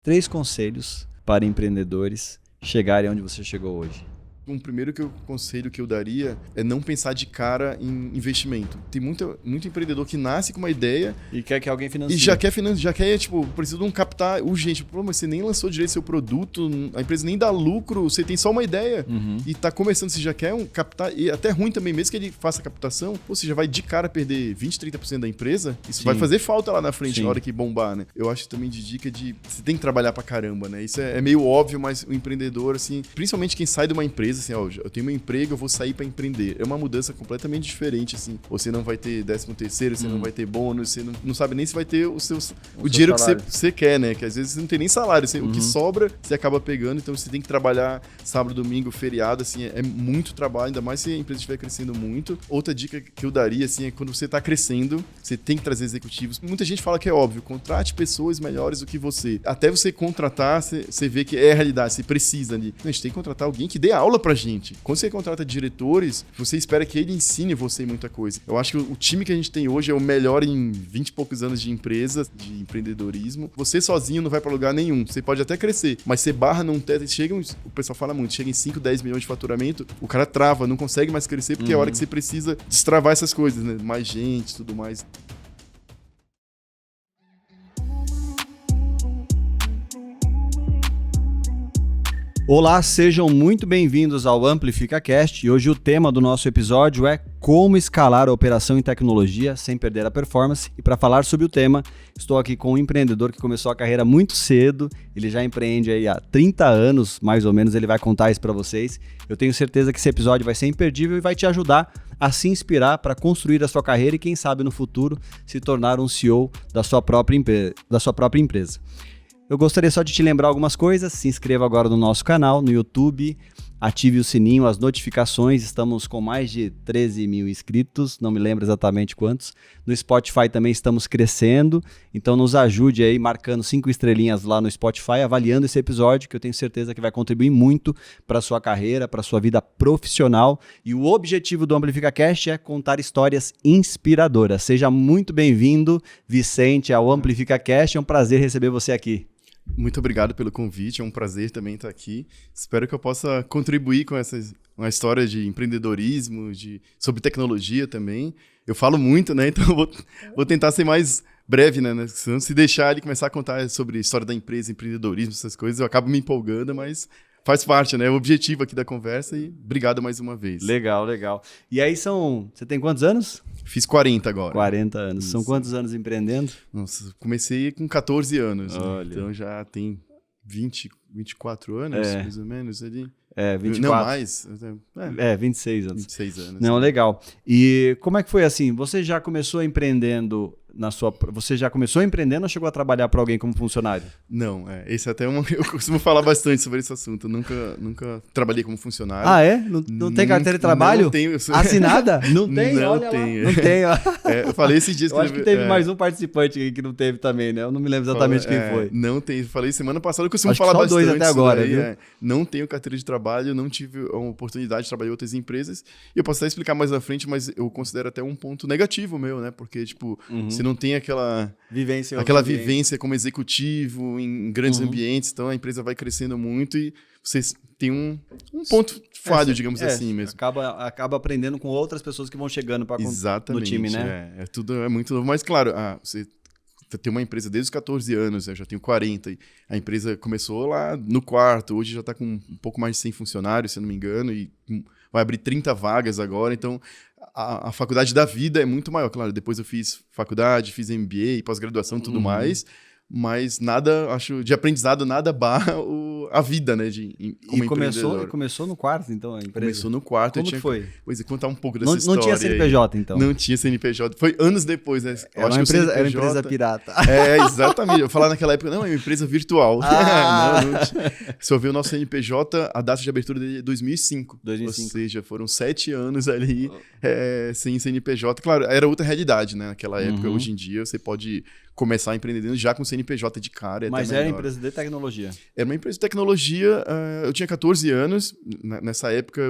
3 conselhos para empreendedores chegarem onde você chegou hoje. Um primeiro conselho que eu daria é não pensar de cara em investimento. Tem muito empreendedor que nasce com uma ideia e quer que alguém financie. E já quer, tipo, precisa de um capital urgente. Pô, mas você nem lançou direito seu produto, a empresa nem dá lucro, você tem só uma ideia e tá começando, você já quer captar, e até ruim também, mesmo que ele faça a captação, você já vai de cara perder 20, 30% da empresa, isso vai fazer falta lá na frente, na hora que bombar, né? Eu acho também de dica de, você tem que trabalhar pra caramba, né? Isso é meio óbvio, mas o empreendedor, assim, principalmente quem sai de uma empresa, assim, ó, eu tenho meu emprego, eu vou sair pra empreender. É uma mudança completamente diferente, assim. Você não vai ter 13º, você não vai ter bônus, você não sabe nem se vai ter o dinheiro salário. Que você quer, né? Que às vezes você não tem nem salário. O que sobra, você acaba pegando. Então você tem que trabalhar sábado, domingo, feriado, assim, é muito trabalho, ainda mais se a empresa estiver crescendo muito. Outra dica que eu daria, assim, é quando você tá crescendo, você tem que trazer executivos. Muita gente fala que é óbvio, contrate pessoas melhores do que você. Até você contratar, você vê que é a realidade, você precisa ali. A gente tem que contratar alguém que dê aula pra gente. Quando você contrata diretores, você espera que ele ensine você muita coisa. Eu acho que o time que a gente tem hoje é o melhor em 20 e poucos anos de empresa, de empreendedorismo. Você sozinho não vai pra lugar nenhum. Você pode até crescer, mas você barra num teto, o pessoal fala muito, chega em 5, 10 milhões de faturamento, o cara trava, não consegue mais crescer porque é a hora que você precisa destravar essas coisas, né? Mais gente, tudo mais. Olá, sejam muito bem-vindos ao AmplificaCast e hoje o tema do nosso episódio é como escalar a operação em tecnologia sem perder a performance. E para falar sobre o tema, estou aqui com um empreendedor que começou a carreira muito cedo, ele já empreende aí há 30 anos, mais ou menos, ele vai contar isso para vocês. Eu tenho certeza que esse episódio vai ser imperdível e vai te ajudar a se inspirar para construir a sua carreira e quem sabe no futuro se tornar um CEO da sua própria empresa. Eu gostaria só de te lembrar algumas coisas, se inscreva agora no nosso canal, no YouTube, ative o sininho, as notificações, estamos com mais de 13 mil inscritos, não me lembro exatamente quantos. No Spotify também estamos crescendo, então nos ajude aí marcando 5 estrelinhas lá no Spotify, avaliando esse episódio, que eu tenho certeza que vai contribuir muito para a sua carreira, para a sua vida profissional. E o objetivo do AmplificaCast é contar histórias inspiradoras. Seja muito bem-vindo, Vicente, ao AmplificaCast, é um prazer receber você aqui. Muito obrigado pelo convite, é um prazer também estar aqui. Espero que eu possa contribuir com uma história de empreendedorismo, sobre tecnologia também. Eu falo muito, né? Então vou tentar ser mais breve, né? Se deixar ele começar a contar sobre a história da empresa, empreendedorismo, essas coisas, eu acabo me empolgando, mas faz parte, né? É o objetivo aqui da conversa e obrigado mais uma vez. Legal. E aí você tem quantos anos? Fiz 40 agora. 40 anos. Isso. São quantos anos empreendendo? Nossa, comecei com 14 anos. Olha. Né? Então já tem 24 anos, mais ou menos, ali. 24. Não, mais. 26 anos. 26 anos. Não, legal. E como é que foi assim? Você já começou empreendendo ou chegou a trabalhar para alguém como funcionário? Não, esse é até eu costumo falar bastante sobre esse assunto. Eu nunca trabalhei como funcionário. Ah, é? Não tem carteira de trabalho? Não tenho. Assinada? Não tem? Não Olha tenho. Lá. Não tem, ó. Eu falei esses dias eu acho que teve mais um participante aqui que não teve também, né? Eu não me lembro exatamente quem foi. Não tem. Falei semana passada, eu costumo acho falar que só bastante. 2 até agora, viu? Não tenho carteira de trabalho, não tive a oportunidade de trabalhar em outras empresas. E eu posso até explicar mais à frente, mas eu considero até um ponto negativo meu, né? Porque, tipo, você não tem aquela vivência como executivo em grandes ambientes, então a empresa vai crescendo muito e você tem um ponto falho, digamos assim mesmo. Acaba aprendendo com outras pessoas que vão chegando no time, né? Tudo é muito novo, mas claro, você tem uma empresa desde os 14 anos, eu já tenho 40, e a empresa começou lá no quarto, hoje já está com um pouco mais de 100 funcionários, se eu não me engano, e vai abrir 30 vagas agora, então a faculdade da vida é muito maior. Claro, depois eu fiz faculdade, fiz MBA, pós-graduação e tudo mais, mas nada, acho, de aprendizado, nada barra a vida, né, como empreendedor. E começou no quarto, então, a empresa? Começou no quarto. Como que foi? Pois é, contar um pouco dessa história. Não tinha CNPJ, então? Não tinha CNPJ. Foi anos depois, né? Era uma empresa pirata. Exatamente. Eu falava naquela época, não, é uma empresa virtual. Não tinha. Só veio o nosso CNPJ, a data de abertura dele é 2005. Ou seja, foram 7 anos ali sem CNPJ. Claro, era outra realidade, né, naquela época. Hoje em dia, você pode começar empreendendo já com CNPJ de cara. Mas era empresa de tecnologia? Era uma empresa de tecnologia. Eu tinha 14 anos. Nessa época,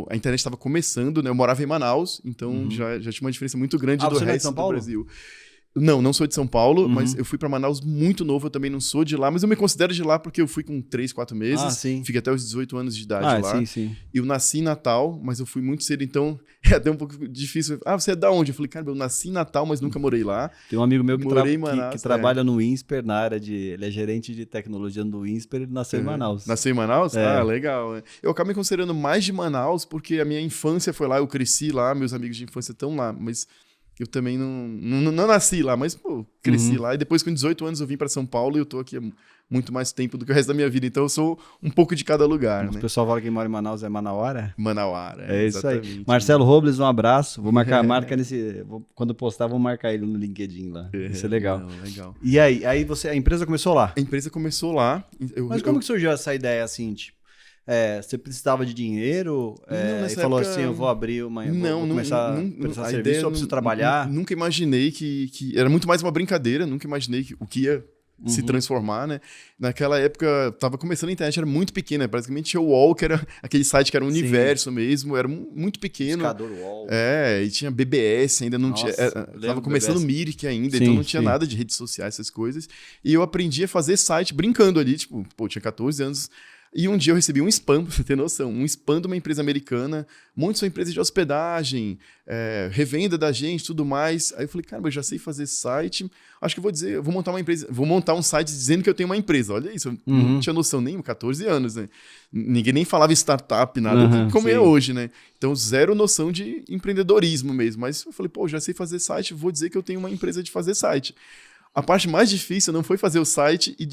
a internet estava começando, né? Eu morava em Manaus, então já tinha uma diferença muito grande do resto do Brasil. Não sou de São Paulo, mas eu fui pra Manaus muito novo, eu também não sou de lá, mas eu me considero de lá porque eu fui com 3, 4 meses, fiquei até os 18 anos de idade lá. Sim. Eu nasci em Natal, mas eu fui muito cedo, então é até um pouco difícil. Você é da onde? Eu falei, cara, eu nasci em Natal, mas nunca morei lá. Tem um amigo meu que Manaus, trabalha no INSPER, na área ele é gerente de tecnologia do INSPER, ele nasceu em Manaus. Nasceu em Manaus? Legal. Eu acabo me considerando mais de Manaus, porque a minha infância foi lá, eu cresci lá, meus amigos de infância estão lá, mas... Eu também não nasci lá, mas, cresci lá. E depois, com 18 anos, eu vim para São Paulo e eu tô aqui há muito mais tempo do que o resto da minha vida. Então, eu sou um pouco de cada lugar, né? O pessoal fala que quem mora em Manaus é manauara? Manauara, é isso aí. Marcelo Robles, um abraço. Vou marcar, quando postar, vou marcar ele no LinkedIn lá. Vai ser legal. Legal. E aí a empresa começou lá? A empresa começou lá. Mas como que surgiu essa ideia, assim, tipo? Você precisava de dinheiro e falou assim, eu vou abrir vou começar a prestar serviço, eu preciso trabalhar? Nunca imaginei que era muito mais uma brincadeira, nunca imaginei o que ia se transformar, né? Naquela época, tava começando a internet, era muito pequena, praticamente tinha o UOL, que era aquele site que era um universo mesmo, era muito pequeno. Buscador UOL. E tinha BBS, ainda não tinha... Tava começando o Mirk ainda, então não tinha nada de redes sociais, essas coisas. E eu aprendi a fazer site brincando ali, tipo, tinha 14 anos... E um dia eu recebi um spam, pra você ter noção, um spam de uma empresa americana, um monte de empresa de hospedagem, revenda da gente, tudo mais. Aí eu falei, cara, eu já sei fazer site, acho que eu vou montar um site dizendo que eu tenho uma empresa. Olha isso, eu não tinha noção nem, 14 anos, né? Ninguém nem falava startup, nada, como é hoje, né? Então, zero noção de empreendedorismo mesmo. Mas eu falei, já sei fazer site, vou dizer que eu tenho uma empresa de fazer site. A parte mais difícil não foi fazer o site e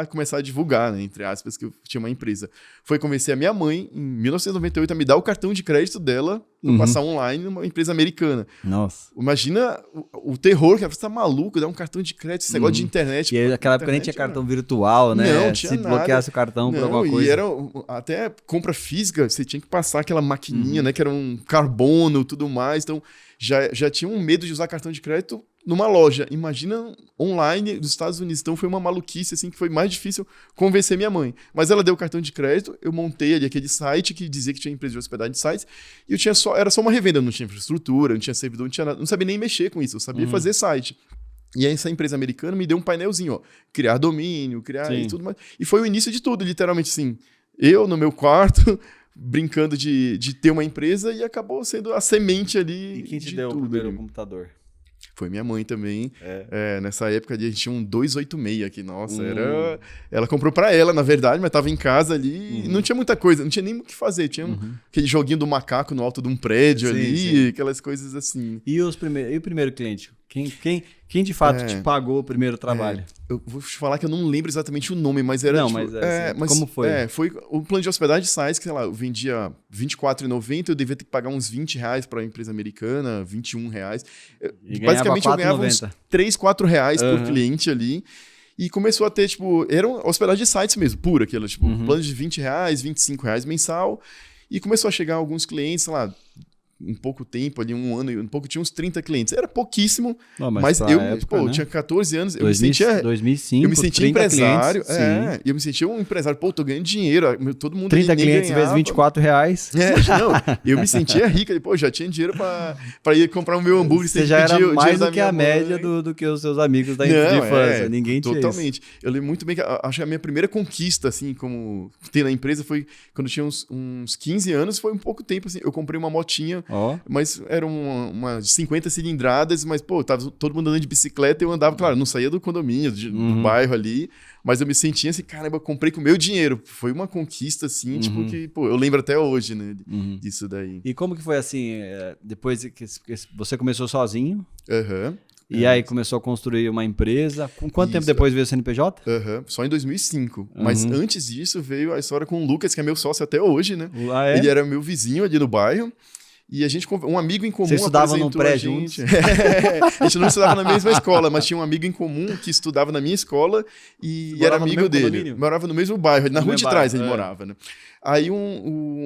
começar a divulgar, né, entre aspas, que eu tinha uma empresa. Foi convencer a minha mãe, em 1998, a me dar o cartão de crédito dela para passar online numa empresa americana. Nossa. Imagina o terror, que você tá maluco, dar um cartão de crédito, esse negócio de internet. E aí, naquela época nem tinha cartão virtual, né? Não, tinha Se bloqueasse o cartão por alguma coisa. E era até compra física, você tinha que passar aquela maquininha, né, que era um carbono e tudo mais. Então, já tinha um medo de usar cartão de crédito numa loja. Imagina online dos Estados Unidos. Então foi uma maluquice, assim, que foi mais difícil convencer minha mãe. Mas ela deu o cartão de crédito, eu montei ali aquele site que dizia que tinha empresa de hospedagem de sites, e era só uma revenda, não tinha infraestrutura, não tinha servidor, não tinha nada, não sabia nem mexer com isso, eu sabia fazer site. E aí essa empresa americana me deu um painelzinho, criar domínio, e tudo mais. E foi o início de tudo, literalmente, assim. Eu, no meu quarto, brincando de ter uma empresa, e acabou sendo a semente ali. E quem te deu o primeiro computador? Foi minha mãe também. Nessa época a gente tinha um 286 aqui. Nossa, ela comprou pra ela, na verdade, mas tava em casa ali e não tinha muita coisa, não tinha nem o que fazer. Tinha aquele joguinho do macaco no alto de um prédio ali, aquelas coisas assim. E o primeiro cliente? Quem de fato te pagou o primeiro trabalho? Eu vou te falar que eu não lembro exatamente o nome, mas era... Não, mas como foi? Foi o plano de hospedagem de sites, que, sei lá, eu vendia R$24,90, eu devia ter que pagar uns R$20 para a empresa americana, R$21. Basicamente, eu ganhava uns R$3, R$4 por cliente ali. E começou a ter, tipo... Era uma hospedagem de sites mesmo, pura, aquela, tipo, plano de R$20, R$25 mensal. E começou a chegar alguns clientes, sei lá... Em pouco tempo, ali um ano e um pouco, tinha uns 30 clientes. Era pouquíssimo, mas eu, época, eu tinha 14 anos, 2005, eu me sentia empresário. Eu me sentia um empresário. Tô ganhando dinheiro, todo mundo 30 clientes vezes R$24. Eu me sentia rico, já tinha dinheiro pra ir comprar o meu hambúrguer. Você já era mais do que a média do que os seus amigos da infância. Ninguém tinha totalmente. Eu lembro muito bem que acho que a minha primeira conquista, assim, como ter na empresa, foi quando eu tinha uns 15 anos, foi um pouco tempo, assim, eu comprei uma motinha. Mas era uma de 50 cilindradas, mas, tava todo mundo andando de bicicleta e eu andava, claro, não saía do condomínio, do bairro ali, mas eu me sentia assim, caramba, eu comprei com o meu dinheiro. Foi uma conquista, assim, tipo, que, eu lembro até hoje, né, disso daí. E como que foi, assim, depois que você começou sozinho? E aí começou a construir uma empresa. Com quanto tempo depois veio o CNPJ? Só em 2005. Mas antes disso veio a história com o Lucas, que é meu sócio até hoje, né? Ele era meu vizinho ali no bairro. E a gente, um amigo em comum. Vocês estudavam num prédio juntos? A gente não estudava na mesma escola, mas tinha um amigo em comum que estudava na minha escola e era amigo dele. Condomínio? Morava no mesmo bairro, na rua de trás ele morava, né? Aí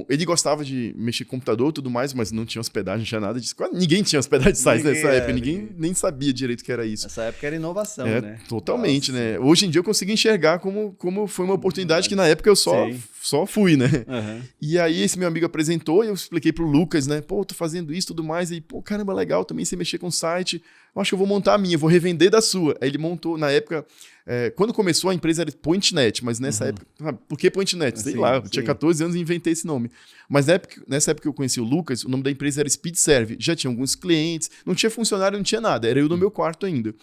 ele gostava de mexer com computador e tudo mais, mas não tinha hospedagem, não tinha nada disso. Ninguém tinha hospedagem de sites nessa época, ninguém nem sabia direito o que era isso. Nessa época era inovação, né? Totalmente, né? Hoje em dia eu consigo enxergar como foi uma oportunidade que na época eu só fui, né? E aí esse meu amigo apresentou e eu expliquei pro Lucas, né? Tô fazendo isso e tudo mais. E, caramba, legal, também sei mexer com site. eu acho que eu vou montar a minha, vou revender da sua. Aí ele montou, na época, quando começou a empresa era PointNet, mas nessa época, por que PointNet? Sei lá, eu tinha 14 anos e inventei esse nome. Mas nessa época que eu conheci o Lucas, o nome da empresa era SpeedServe, já tinha alguns clientes, não tinha funcionário, não tinha nada, era eu no meu quarto ainda.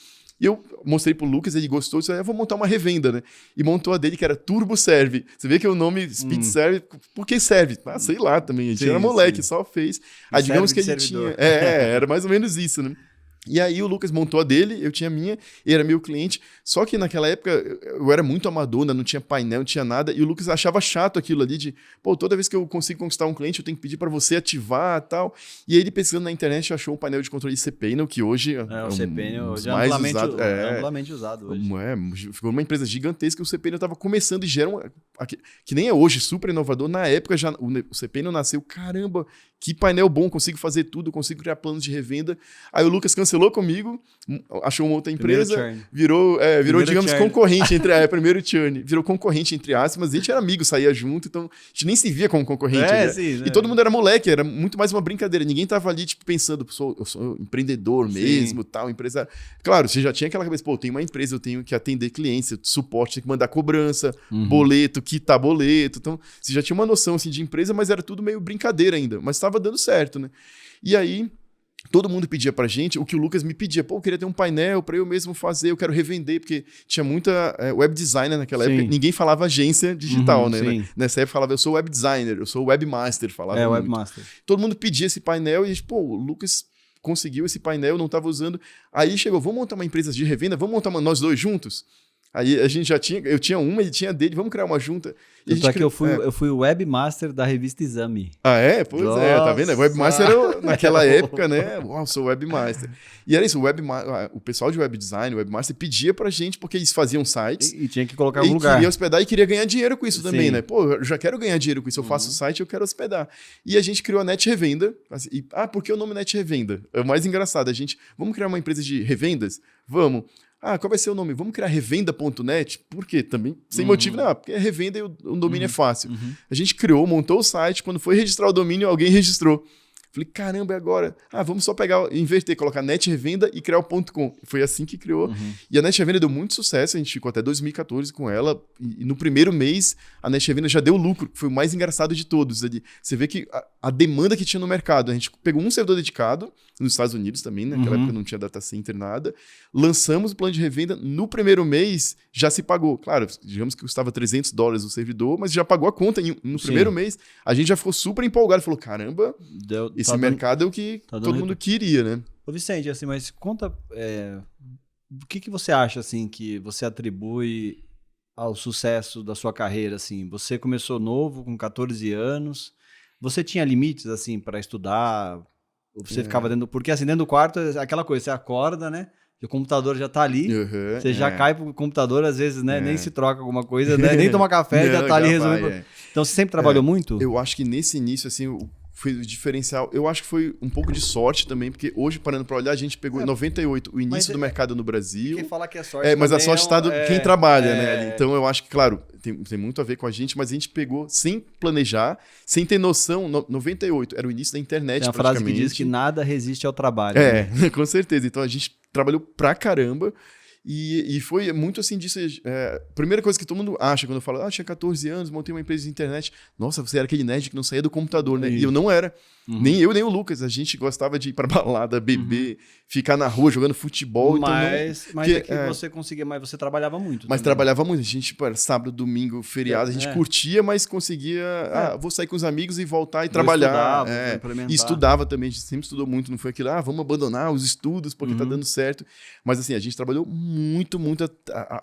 E eu mostrei pro Lucas, ele gostou, disse, eu vou montar uma revenda, né? E montou a dele, que era TurboServe. Você vê que o nome SpeedServe, por que serve? Ah, sei lá também, a gente era moleque, só fez. Aí digamos que ele tinha... era mais ou menos isso, né? E aí o Lucas montou a dele, eu tinha a minha, ele era meu cliente, só que naquela época eu era muito amador, não tinha painel, não tinha nada, e o Lucas achava chato aquilo ali de, toda vez que eu consigo conquistar um cliente, eu tenho que pedir para você ativar e tal. E aí ele pesquisando na internet achou um painel de controle de cPanel, que hoje o cPanel hoje mais usado. Amplamente usado hoje. Ficou uma empresa gigantesca, o cPanel estava começando e gera que nem é hoje, super inovador. Na época já o cPanel nasceu, caramba, que painel bom, consigo fazer tudo, consigo criar planos de revenda. Aí o Lucas cancelou comigo, achou uma outra empresa, virou digamos, churn. Concorrente primeiro churn, virou concorrente entre aspas, mas a gente era amigo, saía junto, então a gente nem se via como concorrente. Né? Sim, e todo mundo era moleque, era muito mais uma brincadeira, ninguém tava ali tipo pensando, eu sou empreendedor mesmo, tal, empresa. Claro, você já tinha aquela cabeça, eu tenho uma empresa, eu tenho que atender clientes, suporte, tenho que mandar cobrança, boleto, quitar boleto, então você já tinha uma noção assim de empresa, mas era tudo meio brincadeira ainda, mas estava dando certo, né? E aí todo mundo pedia pra gente o que o Lucas me pedia. Eu queria ter um painel pra eu mesmo fazer, eu quero revender, porque tinha muita web designer naquela época. Ninguém falava agência digital, né? Nessa época falava, eu sou web designer, eu sou webmaster, falava muito. Webmaster. Todo mundo pedia esse painel e, o Lucas conseguiu esse painel, não estava usando. Aí chegou, vamos montar uma empresa de revenda, vamos montar nós dois juntos? Aí a gente já tinha, eu tinha uma, ele tinha dele, vamos criar uma junta. Eu fui o webmaster da revista Exame. Ah, é? Pois tá vendo? Webmaster era, naquela época, né? Uau, sou webmaster. E era isso, o pessoal de web design, o webmaster, pedia pra gente, porque eles faziam sites. E tinha que colocar em algum lugar. E queria hospedar e queria ganhar dinheiro com isso também, né? Eu já quero ganhar dinheiro com isso, eu faço o site, eu quero hospedar. E a gente criou a Net Revenda. Assim, por que o nome Net Revenda? É o mais engraçado, vamos criar uma empresa de revendas? Vamos. Qual vai ser o nome? Vamos criar revenda.net? Por quê? Também sem motivo, não. Porque é revenda e o domínio é fácil. A gente criou, montou o site. Quando foi registrar o domínio, alguém registrou. Falei, caramba, e agora? Vamos só inverter, colocar Net Revenda e criar o .com. Foi assim que criou. E a Net Revenda deu muito sucesso, a gente ficou até 2014 com ela. E no primeiro mês, a Net Revenda já deu lucro, que foi o mais engraçado de todos. Você vê que a demanda que tinha no mercado, a gente pegou um servidor dedicado, nos Estados Unidos também, né? Naquela época não tinha data center, nada. Lançamos o plano de revenda, no primeiro mês já se pagou. Claro, digamos que custava $300 o servidor, mas já pagou a conta no primeiro mês. A gente já ficou super empolgado, falou, caramba, esse mercado é o que todo mundo queria, né? Ô Vicente, assim, mas conta, o que você acha, assim, que você atribui ao sucesso da sua carreira, assim? Você começou novo, com 14 anos, você tinha limites, assim, para estudar? Você ficava porque assim, dentro do quarto, aquela coisa, você acorda, né? E o computador já tá ali, você já cai pro computador, às vezes, né? Nem se troca alguma coisa, né? Nem toma café, já tá ali resolvendo. Então, você sempre trabalhou muito? Eu acho que nesse início, assim, foi o diferencial. Eu acho que foi um pouco de sorte também, porque hoje, parando para olhar, a gente pegou em 98 o início do mercado no Brasil. Quem fala que é sorte mas a sorte está quem trabalha, né? Então, eu acho que, claro, tem muito a ver com a gente, mas a gente pegou sem planejar, sem ter noção. 98 era o início da internet, tem uma frase que diz que nada resiste ao trabalho. Né? Com certeza. Então, a gente trabalhou pra caramba. E foi muito assim disso. Primeira coisa que todo mundo acha quando eu falo, tinha 14 anos, montei uma empresa de internet. Nossa, você era aquele nerd que não saía do computador, né? Isso. E eu não era. Nem eu, nem o Lucas. A gente gostava de ir pra balada, beber, ficar na rua jogando futebol. Mas você conseguia, mas você trabalhava muito. Mas trabalhava muito. A gente, era sábado, domingo, feriado, a gente curtia, mas conseguia. Vou sair com os amigos e voltar e trabalhar. E estudava também, a gente sempre estudou muito. Não foi aquilo, vamos abandonar os estudos porque tá dando certo. Mas assim, a gente trabalhou muito.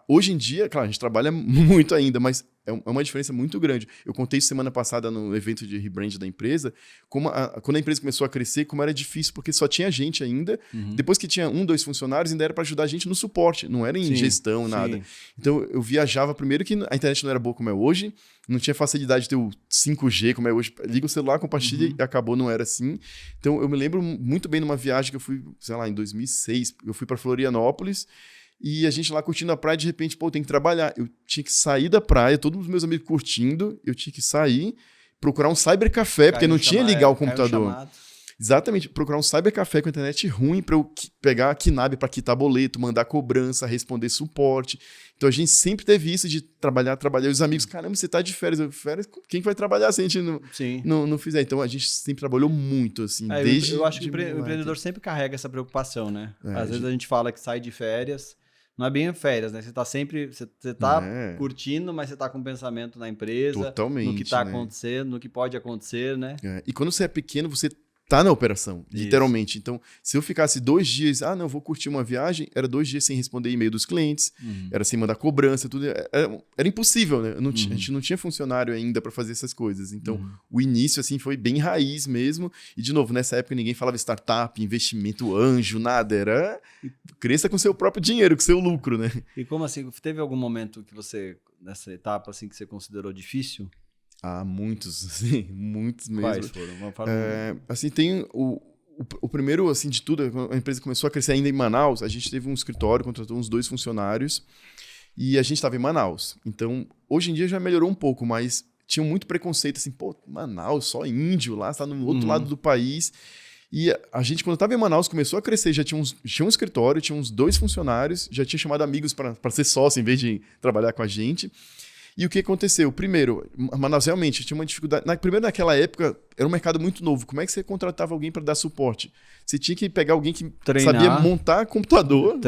Hoje em dia, claro, a gente trabalha muito ainda, mas é uma diferença muito grande. Eu contei isso semana passada no evento de rebrand da empresa, quando a empresa começou a crescer, como era difícil, porque só tinha gente ainda. Depois que tinha 1, 2 funcionários, ainda era para ajudar a gente no suporte, não era em gestão, nada. Então, eu viajava primeiro que a internet não era boa como é hoje, não tinha facilidade de ter o 5G como é hoje. Liga o celular, compartilha e acabou, não era assim. Então, eu me lembro muito bem numa viagem que eu fui, sei lá, em 2006, eu fui para Florianópolis, e a gente lá curtindo a praia, de repente, tem que trabalhar. Eu tinha que sair da praia, todos os meus amigos curtindo, eu tinha que sair, procurar um cybercafé, porque não tinha ligar o computador. Exatamente, procurar um cybercafé com internet ruim para eu pegar a KNAB para quitar boleto, mandar cobrança, responder suporte. Então a gente sempre teve isso de trabalhar. Os amigos, caramba, você tá de férias. Férias, quem que vai trabalhar se a gente não fizer? Então a gente sempre trabalhou muito, assim, desde... Eu acho que o empreendedor sempre carrega essa preocupação, né? Às vezes a gente fala que sai de férias, não é bem férias, né? Você tá sempre, você tá curtindo, mas você tá com pensamento na empresa, totalmente, no que tá acontecendo, no que pode acontecer, né? E quando você é pequeno, você tá na operação, literalmente. Então, se eu ficasse 2 dias, não, vou curtir uma viagem, era 2 dias sem responder e-mail dos clientes, era sem mandar cobrança, tudo. Era impossível, né? A gente não tinha funcionário ainda para fazer essas coisas. Então, o início, assim, foi bem raiz mesmo. E, de novo, nessa época ninguém falava startup, investimento, anjo, nada. Era cresça com seu próprio dinheiro, com seu lucro, né? E como assim? Teve algum momento que você, nessa etapa, assim, que você considerou difícil? Muitos, assim, muitos mesmo. Quais foram? Assim, tem o primeiro, assim, de tudo, a empresa começou a crescer ainda em Manaus, a gente teve um escritório, contratou uns 2 funcionários e a gente estava em Manaus. Então, hoje em dia já melhorou um pouco, mas tinha muito preconceito, assim, pô, Manaus, só índio lá, você tá no outro lado do país. E a gente, quando estava em Manaus, começou a crescer, já tinha um escritório, tinha uns 2 funcionários, já tinha chamado amigos para ser sócio em vez de trabalhar com a gente. E o que aconteceu? Primeiro, Manaus realmente tinha uma dificuldade. Primeiro, naquela época, era um mercado muito novo. Como é que você contratava alguém para dar suporte? Você tinha que pegar alguém que sabia montar computador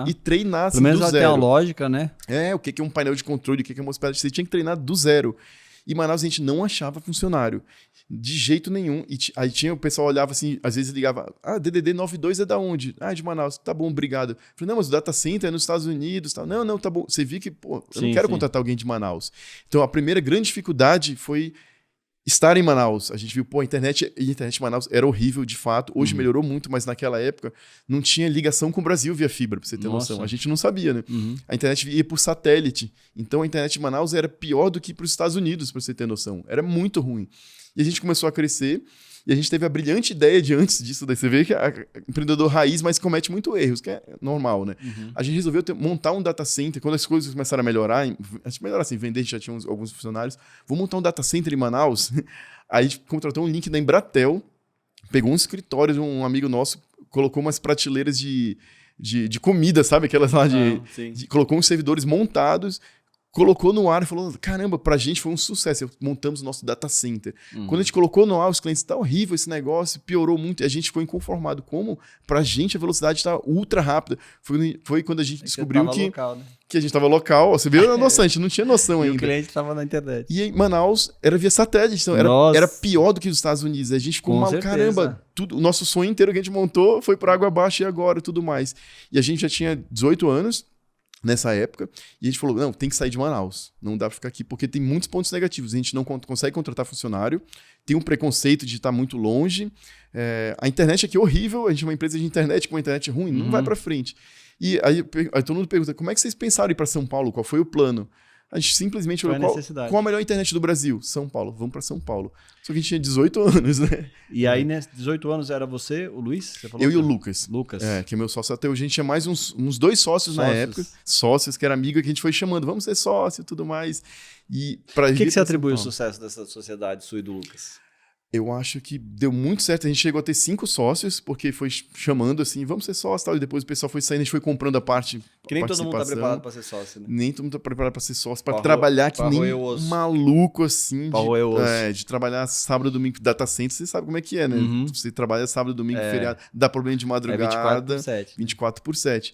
e treinar assim, pelo menos do até zero. a lógica, né? O que é um painel de controle, o que é uma hospedagem. Você tinha que treinar do zero. E em Manaus a gente não achava funcionário. De jeito nenhum. E aí tinha o pessoal olhava assim, às vezes ligava, DDD 92 é da onde? De Manaus. Tá bom, obrigado. Falei, não, mas o data center é nos Estados Unidos. Tal. Não, tá bom. Você viu que, eu não quero contratar alguém de Manaus. Então a primeira grande dificuldade foi estar em Manaus. A gente viu, a internet em Manaus era horrível, de fato. Hoje melhorou muito, mas naquela época não tinha ligação com o Brasil via fibra, pra você ter noção. A gente não sabia, né? A internet ia por satélite. Então a internet em Manaus era pior do que para os Estados Unidos, pra você ter noção. Era muito ruim. E a gente começou a crescer e a gente teve a brilhante ideia de, antes disso, daí você vê que é empreendedor raiz, mas comete muito erros, que é normal, né? A gente resolveu montar um data center. Quando as coisas começaram a melhorar, assim, vender, já tinha alguns funcionários. Vou montar um data center em Manaus. Aí a gente contratou um link da Embratel, pegou um escritório de um amigo nosso, colocou umas prateleiras de comida, sabe? Aquelas lá colocou uns servidores montados, colocou no ar e falou, caramba, pra gente foi um sucesso, montamos o nosso data center. Quando a gente colocou no ar, os clientes, tá horrível esse negócio, piorou muito, e a gente ficou inconformado. Como pra gente a velocidade tá ultra rápida. Foi quando a gente descobriu que a gente tava local. Você viu a noção, a gente não tinha noção ainda. E o cliente tava na internet. E em Manaus era via satélite, então era pior do que os Estados Unidos. A gente ficou mal, caramba, o nosso sonho inteiro que a gente montou foi por água abaixo e agora, tudo mais. E a gente já tinha 18 anos, nessa época, e a gente falou, não, tem que sair de Manaus, não dá pra ficar aqui, porque tem muitos pontos negativos, a gente não consegue contratar funcionário, tem um preconceito de estar muito longe, a internet aqui é horrível, a gente é uma empresa de internet com uma internet ruim, não vai pra frente. E aí todo mundo pergunta, como é que vocês pensaram em ir pra São Paulo? Qual foi o plano? A gente simplesmente falou, qual a melhor internet do Brasil? São Paulo, vamos pra São Paulo. Só que a gente tinha 18 anos, né? E aí, né, 18 anos era você, o Luiz? Você falou eu e o Lucas. Que é meu sócio até hoje. A gente tinha mais uns 2 sócios na época. Sócios, que era amigo, que a gente foi chamando. Vamos ser sócio e tudo mais. E o que você atribui o sucesso dessa sociedade sua e do Lucas? Eu acho que deu muito certo. A gente chegou a ter 5 sócios, porque foi chamando assim, vamos ser sócios e tal. E depois o pessoal foi saindo, a gente foi comprando a parte. Que nem todo mundo tá preparado pra ser sócio, né? Nem todo mundo tá preparado pra ser sócio, pra trabalhar que nem maluco, assim. De trabalhar sábado, domingo, data center, você sabe como é que é, né? Você trabalha sábado, domingo, feriado, dá problema de madrugada. 24/7.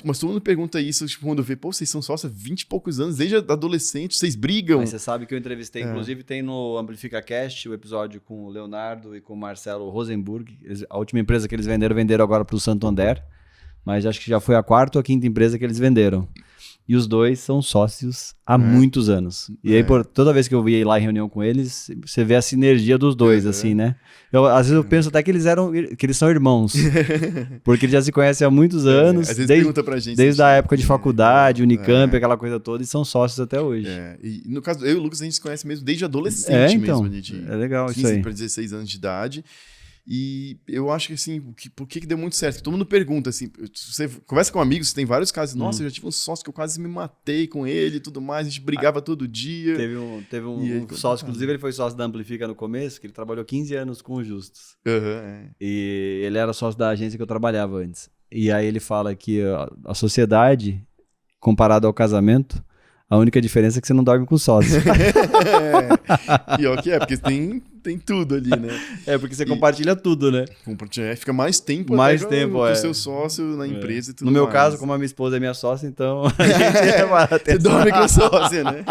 Mas todo mundo pergunta isso, tipo, quando vê, vocês são sócios há 20 e poucos anos, desde adolescente, vocês brigam. Mas você sabe que eu entrevistei, inclusive tem no Amplifica Cast o episódio com o Leonardo e com o Marcelo Rosenburg. A última empresa que eles venderam agora para o Santander, mas acho que já foi a 4ª ou a 5ª empresa que eles venderam. E os 2 são sócios há muitos anos. E aí, toda vez que eu ia lá em reunião com eles, você vê a sinergia dos 2, assim, né? Às vezes eu penso até que eles são irmãos. Porque eles já se conhecem há muitos anos. Às vezes pergunta pra gente. Desde a época de faculdade, Unicamp, aquela coisa toda, e são sócios até hoje. E no caso, eu e o Lucas, a gente se conhece mesmo desde adolescente então, mesmo. É legal 15 isso aí. para 16 anos de idade. E eu acho que, assim, por que deu muito certo? Todo mundo pergunta, assim, você conversa com amigos, você tem vários casos, nossa, eu já tive um sócio que eu quase me matei com ele e tudo mais, a gente brigava todo dia. Teve um sócio, inclusive ele foi sócio da Amplifica no começo, que ele trabalhou 15 anos com o Justus. E ele era sócio da agência que eu trabalhava antes. E aí ele fala que a sociedade, comparado ao casamento, a única diferença é que você não dorme com sócio. Pior que porque tem tudo ali, né? Porque você compartilha tudo, né? Fica mais tempo com o seu sócio na empresa e tudo mais. No meu caso, como a minha esposa é minha sócia, então a gente você dorme com a sócia, né?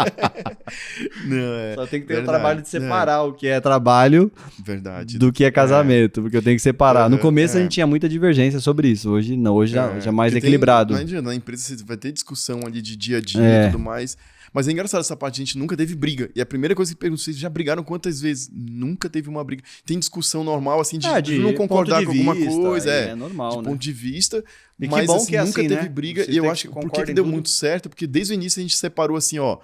Não, Só tem que ter o trabalho de separar o que é trabalho do que é casamento, porque eu tenho que separar. No começo a gente tinha muita divergência sobre isso, hoje não, hoje já é mais equilibrado. Na empresa você vai ter discussão ali de dia a dia e tudo mais. Mas é engraçado essa parte, a gente nunca teve briga. E a primeira coisa que pergunto, vocês já brigaram quantas vezes? Nunca teve uma briga. Tem discussão normal, assim, de não concordar com alguma coisa. É normal, ponto de vista. E mas que bom assim, que nunca assim, teve né? briga. E eu acho que por que deu muito certo? Porque desde o início a gente separou assim, ó.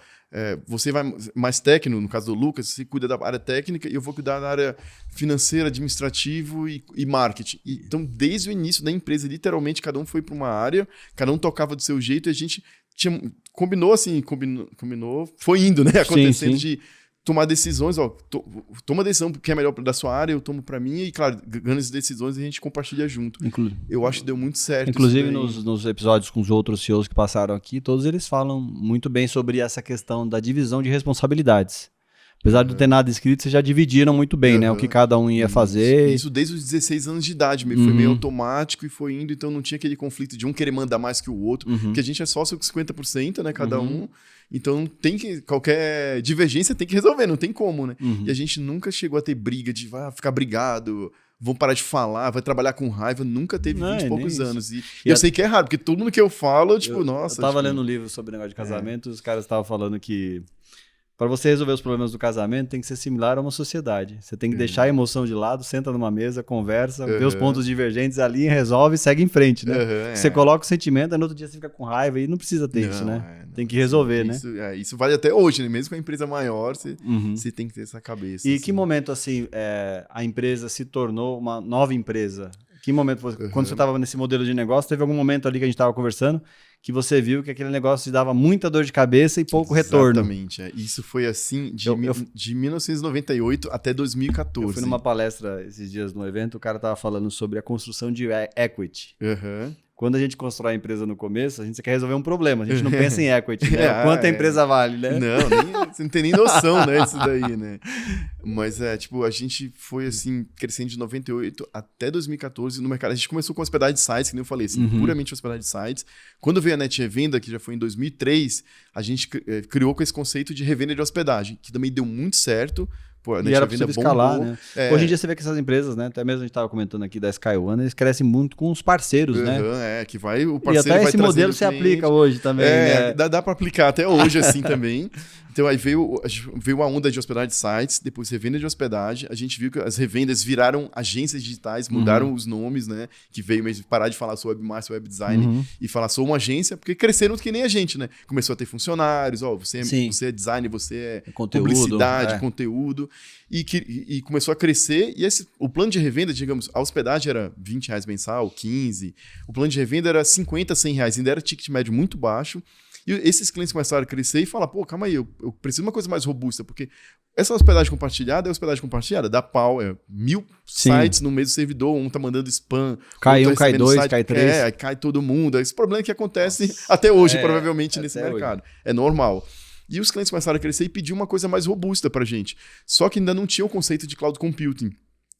Você vai mais técnico, no caso do Lucas, você cuida da área técnica e eu vou cuidar da área financeira, administrativo e marketing. Então, desde o início da empresa, literalmente, cada um foi para uma área, cada um tocava do seu jeito e a gente combinou, foi indo, né? Acontecendo de tomar decisões, ó, toma decisão que é melhor da sua área, eu tomo pra mim e, claro, grandes decisões a gente compartilha junto. Eu acho que deu muito certo. Inclusive, nos episódios com os outros CEOs que passaram aqui, todos eles falam muito bem sobre essa questão da divisão de responsabilidades. Apesar de não ter nada escrito, vocês já dividiram muito bem, né? O que cada um ia fazer. Isso desde os 16 anos de idade. Foi meio automático e foi indo, então não tinha aquele conflito de um querer mandar mais que o outro. Porque a gente é sócio com 50%, né? Cada um. Então qualquer divergência tem que resolver, não tem como, né? E a gente nunca chegou a ter briga de ficar brigado, vão parar de falar, vai trabalhar com raiva. Nunca teve 20 e poucos anos. E eu sei que é raro, porque todo mundo que eu falo, nossa. Eu tava lendo um livro sobre negócio de casamento, os caras estavam falando que para você resolver os problemas do casamento, tem que ser similar a uma sociedade. Você tem que deixar a emoção de lado, senta numa mesa, conversa, vê os pontos divergentes ali, resolve e segue em frente, né? Você coloca o sentimento, aí no outro dia você fica com raiva e não precisa ter isso, né? Tem que resolver, né? Isso vale até hoje, né? Mesmo com a empresa maior, você tem que ter essa cabeça. E que momento, assim, a empresa se tornou uma nova empresa? Que momento, quando você estava nesse modelo de negócio, teve algum momento ali que a gente estava conversando que você viu que aquele negócio te dava muita dor de cabeça e pouco retorno? Exatamente. Isso foi assim de 1998 até 2014. Eu fui numa palestra esses dias no evento, o cara estava falando sobre a construção de equity. Quando a gente constrói a empresa no começo, a gente quer resolver um problema. A gente não pensa em equity, né? Quanto a empresa vale, né? Você não tem nem noção, né? Disso daí, né? Mas a gente foi assim, crescendo de 98 até 2014 no mercado. A gente começou com hospedagem de sites, que nem eu falei, assim, puramente hospedagem de sites. Quando veio a Net Revenda, que já foi em 2003, a gente criou com esse conceito de revenda de hospedagem, que também deu muito certo. E era possível escalar, né? Hoje em dia você vê que essas empresas, né? Até mesmo a gente estava comentando aqui da SkyOne, eles crescem muito com os parceiros, né? Que vai, o parceiro e até vai esse modelo se aplica hoje também, né? Dá para aplicar até hoje assim também. Então aí veio a onda de hospedagem de sites, depois revenda de hospedagem. A gente viu que as revendas viraram agências digitais, mudaram os nomes, né? Que veio mesmo parar de falar sou webmaster, web design e falar sou uma agência, porque cresceram que nem a gente, né? Começou a ter funcionários, você é design, você é conteúdo, publicidade, conteúdo. E começou a crescer. E o plano de revenda, digamos, a hospedagem era R$20 mensal, 15. O plano de revenda era R$50, R$100. Ainda era ticket médio muito baixo. E esses clientes começaram a crescer e falar, calma aí, eu preciso de uma coisa mais robusta, porque essa hospedagem compartilhada é hospedagem compartilhada, dá pau, 1000 sites no mesmo servidor, um tá mandando spam. Cai um, cai dois, cai três. Aí cai todo mundo. Esse problema que acontece até hoje, provavelmente, nesse mercado. Hoje. É normal. E os clientes começaram a crescer e pediam uma coisa mais robusta pra gente. Só que ainda não tinha o conceito de cloud computing.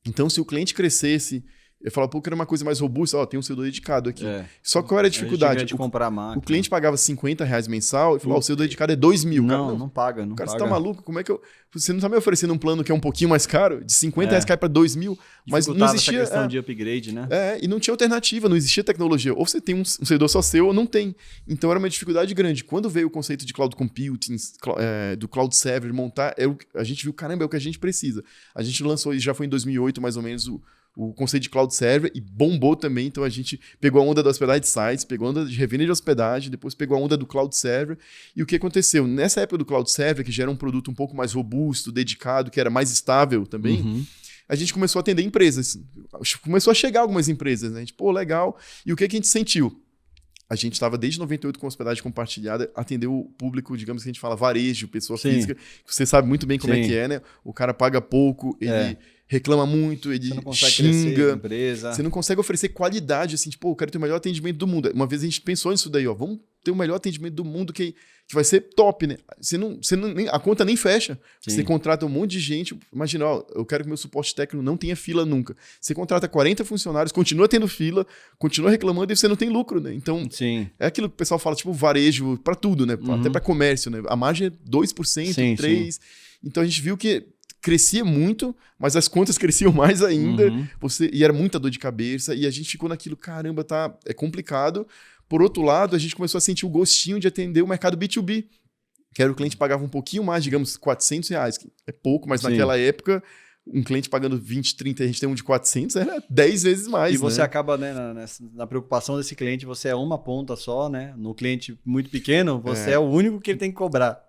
Então, se o cliente crescesse, eu falava, quero uma coisa mais robusta, tem um servidor dedicado aqui. Só que qual era a dificuldade? De comprar máquina. O cliente pagava R$50 mensal e falou, o servidor dedicado é R$2.000. Não paga. Cara, você tá maluco? Como é que eu... Você não tá me oferecendo um plano que é um pouquinho mais caro? De R$50 cai para R$2.000? Mas não existia... essa questão de upgrade, né? E não tinha alternativa, não existia tecnologia. Ou você tem um servidor só seu ou não tem. Então era uma dificuldade grande. Quando veio o conceito de cloud computing, do cloud server, montar, a gente viu, caramba, é o que a gente precisa. A gente lançou, já foi em 2008 mais ou menos, o conceito de cloud server e bombou também. Então a gente pegou a onda da hospedagem de sites, pegou a onda de revenda de hospedagem, depois pegou a onda do cloud server. E o que aconteceu? Nessa época do cloud server, que já era um produto um pouco mais robusto, dedicado, que era mais estável também, a gente começou a atender empresas. Começou a chegar algumas empresas, né? A gente, pô, legal. E o que a gente sentiu? A gente estava desde 98 com hospedagem compartilhada, atendeu o público, digamos que a gente fala varejo, pessoa física, que você sabe muito bem como é que é, né? O cara paga pouco, ele reclama muito, ele você não consegue xinga, empresa. você não consegue oferecer qualidade, assim, tipo, eu quero ter o melhor atendimento do mundo. Uma vez a gente pensou nisso daí, ó, vamos ter o melhor atendimento do mundo que vai ser top, né? A conta nem fecha. Sim. Você contrata um monte de gente, imagina, ó, eu quero que meu suporte técnico não tenha fila nunca. Você contrata 40 funcionários, continua tendo fila, continua reclamando e você não tem lucro, né? Então, sim. É aquilo que o pessoal fala, tipo, varejo para tudo, né? Até para comércio, né? A margem é 2%, sim, 3%. Sim. Então a gente viu que crescia muito, mas as contas cresciam mais ainda. E era muita dor de cabeça. E a gente ficou naquilo, caramba, é complicado. Por outro lado, a gente começou a sentir o gostinho de atender o mercado B2B. Que era o cliente pagava um pouquinho mais, digamos, R$400, que é pouco, mas naquela época, um cliente pagando 20, 30, a gente tem um de 400, era 10 vezes mais. E você acaba, né, na preocupação desse cliente, você é uma ponta só, né? No cliente muito pequeno, você é o único que ele tem que cobrar.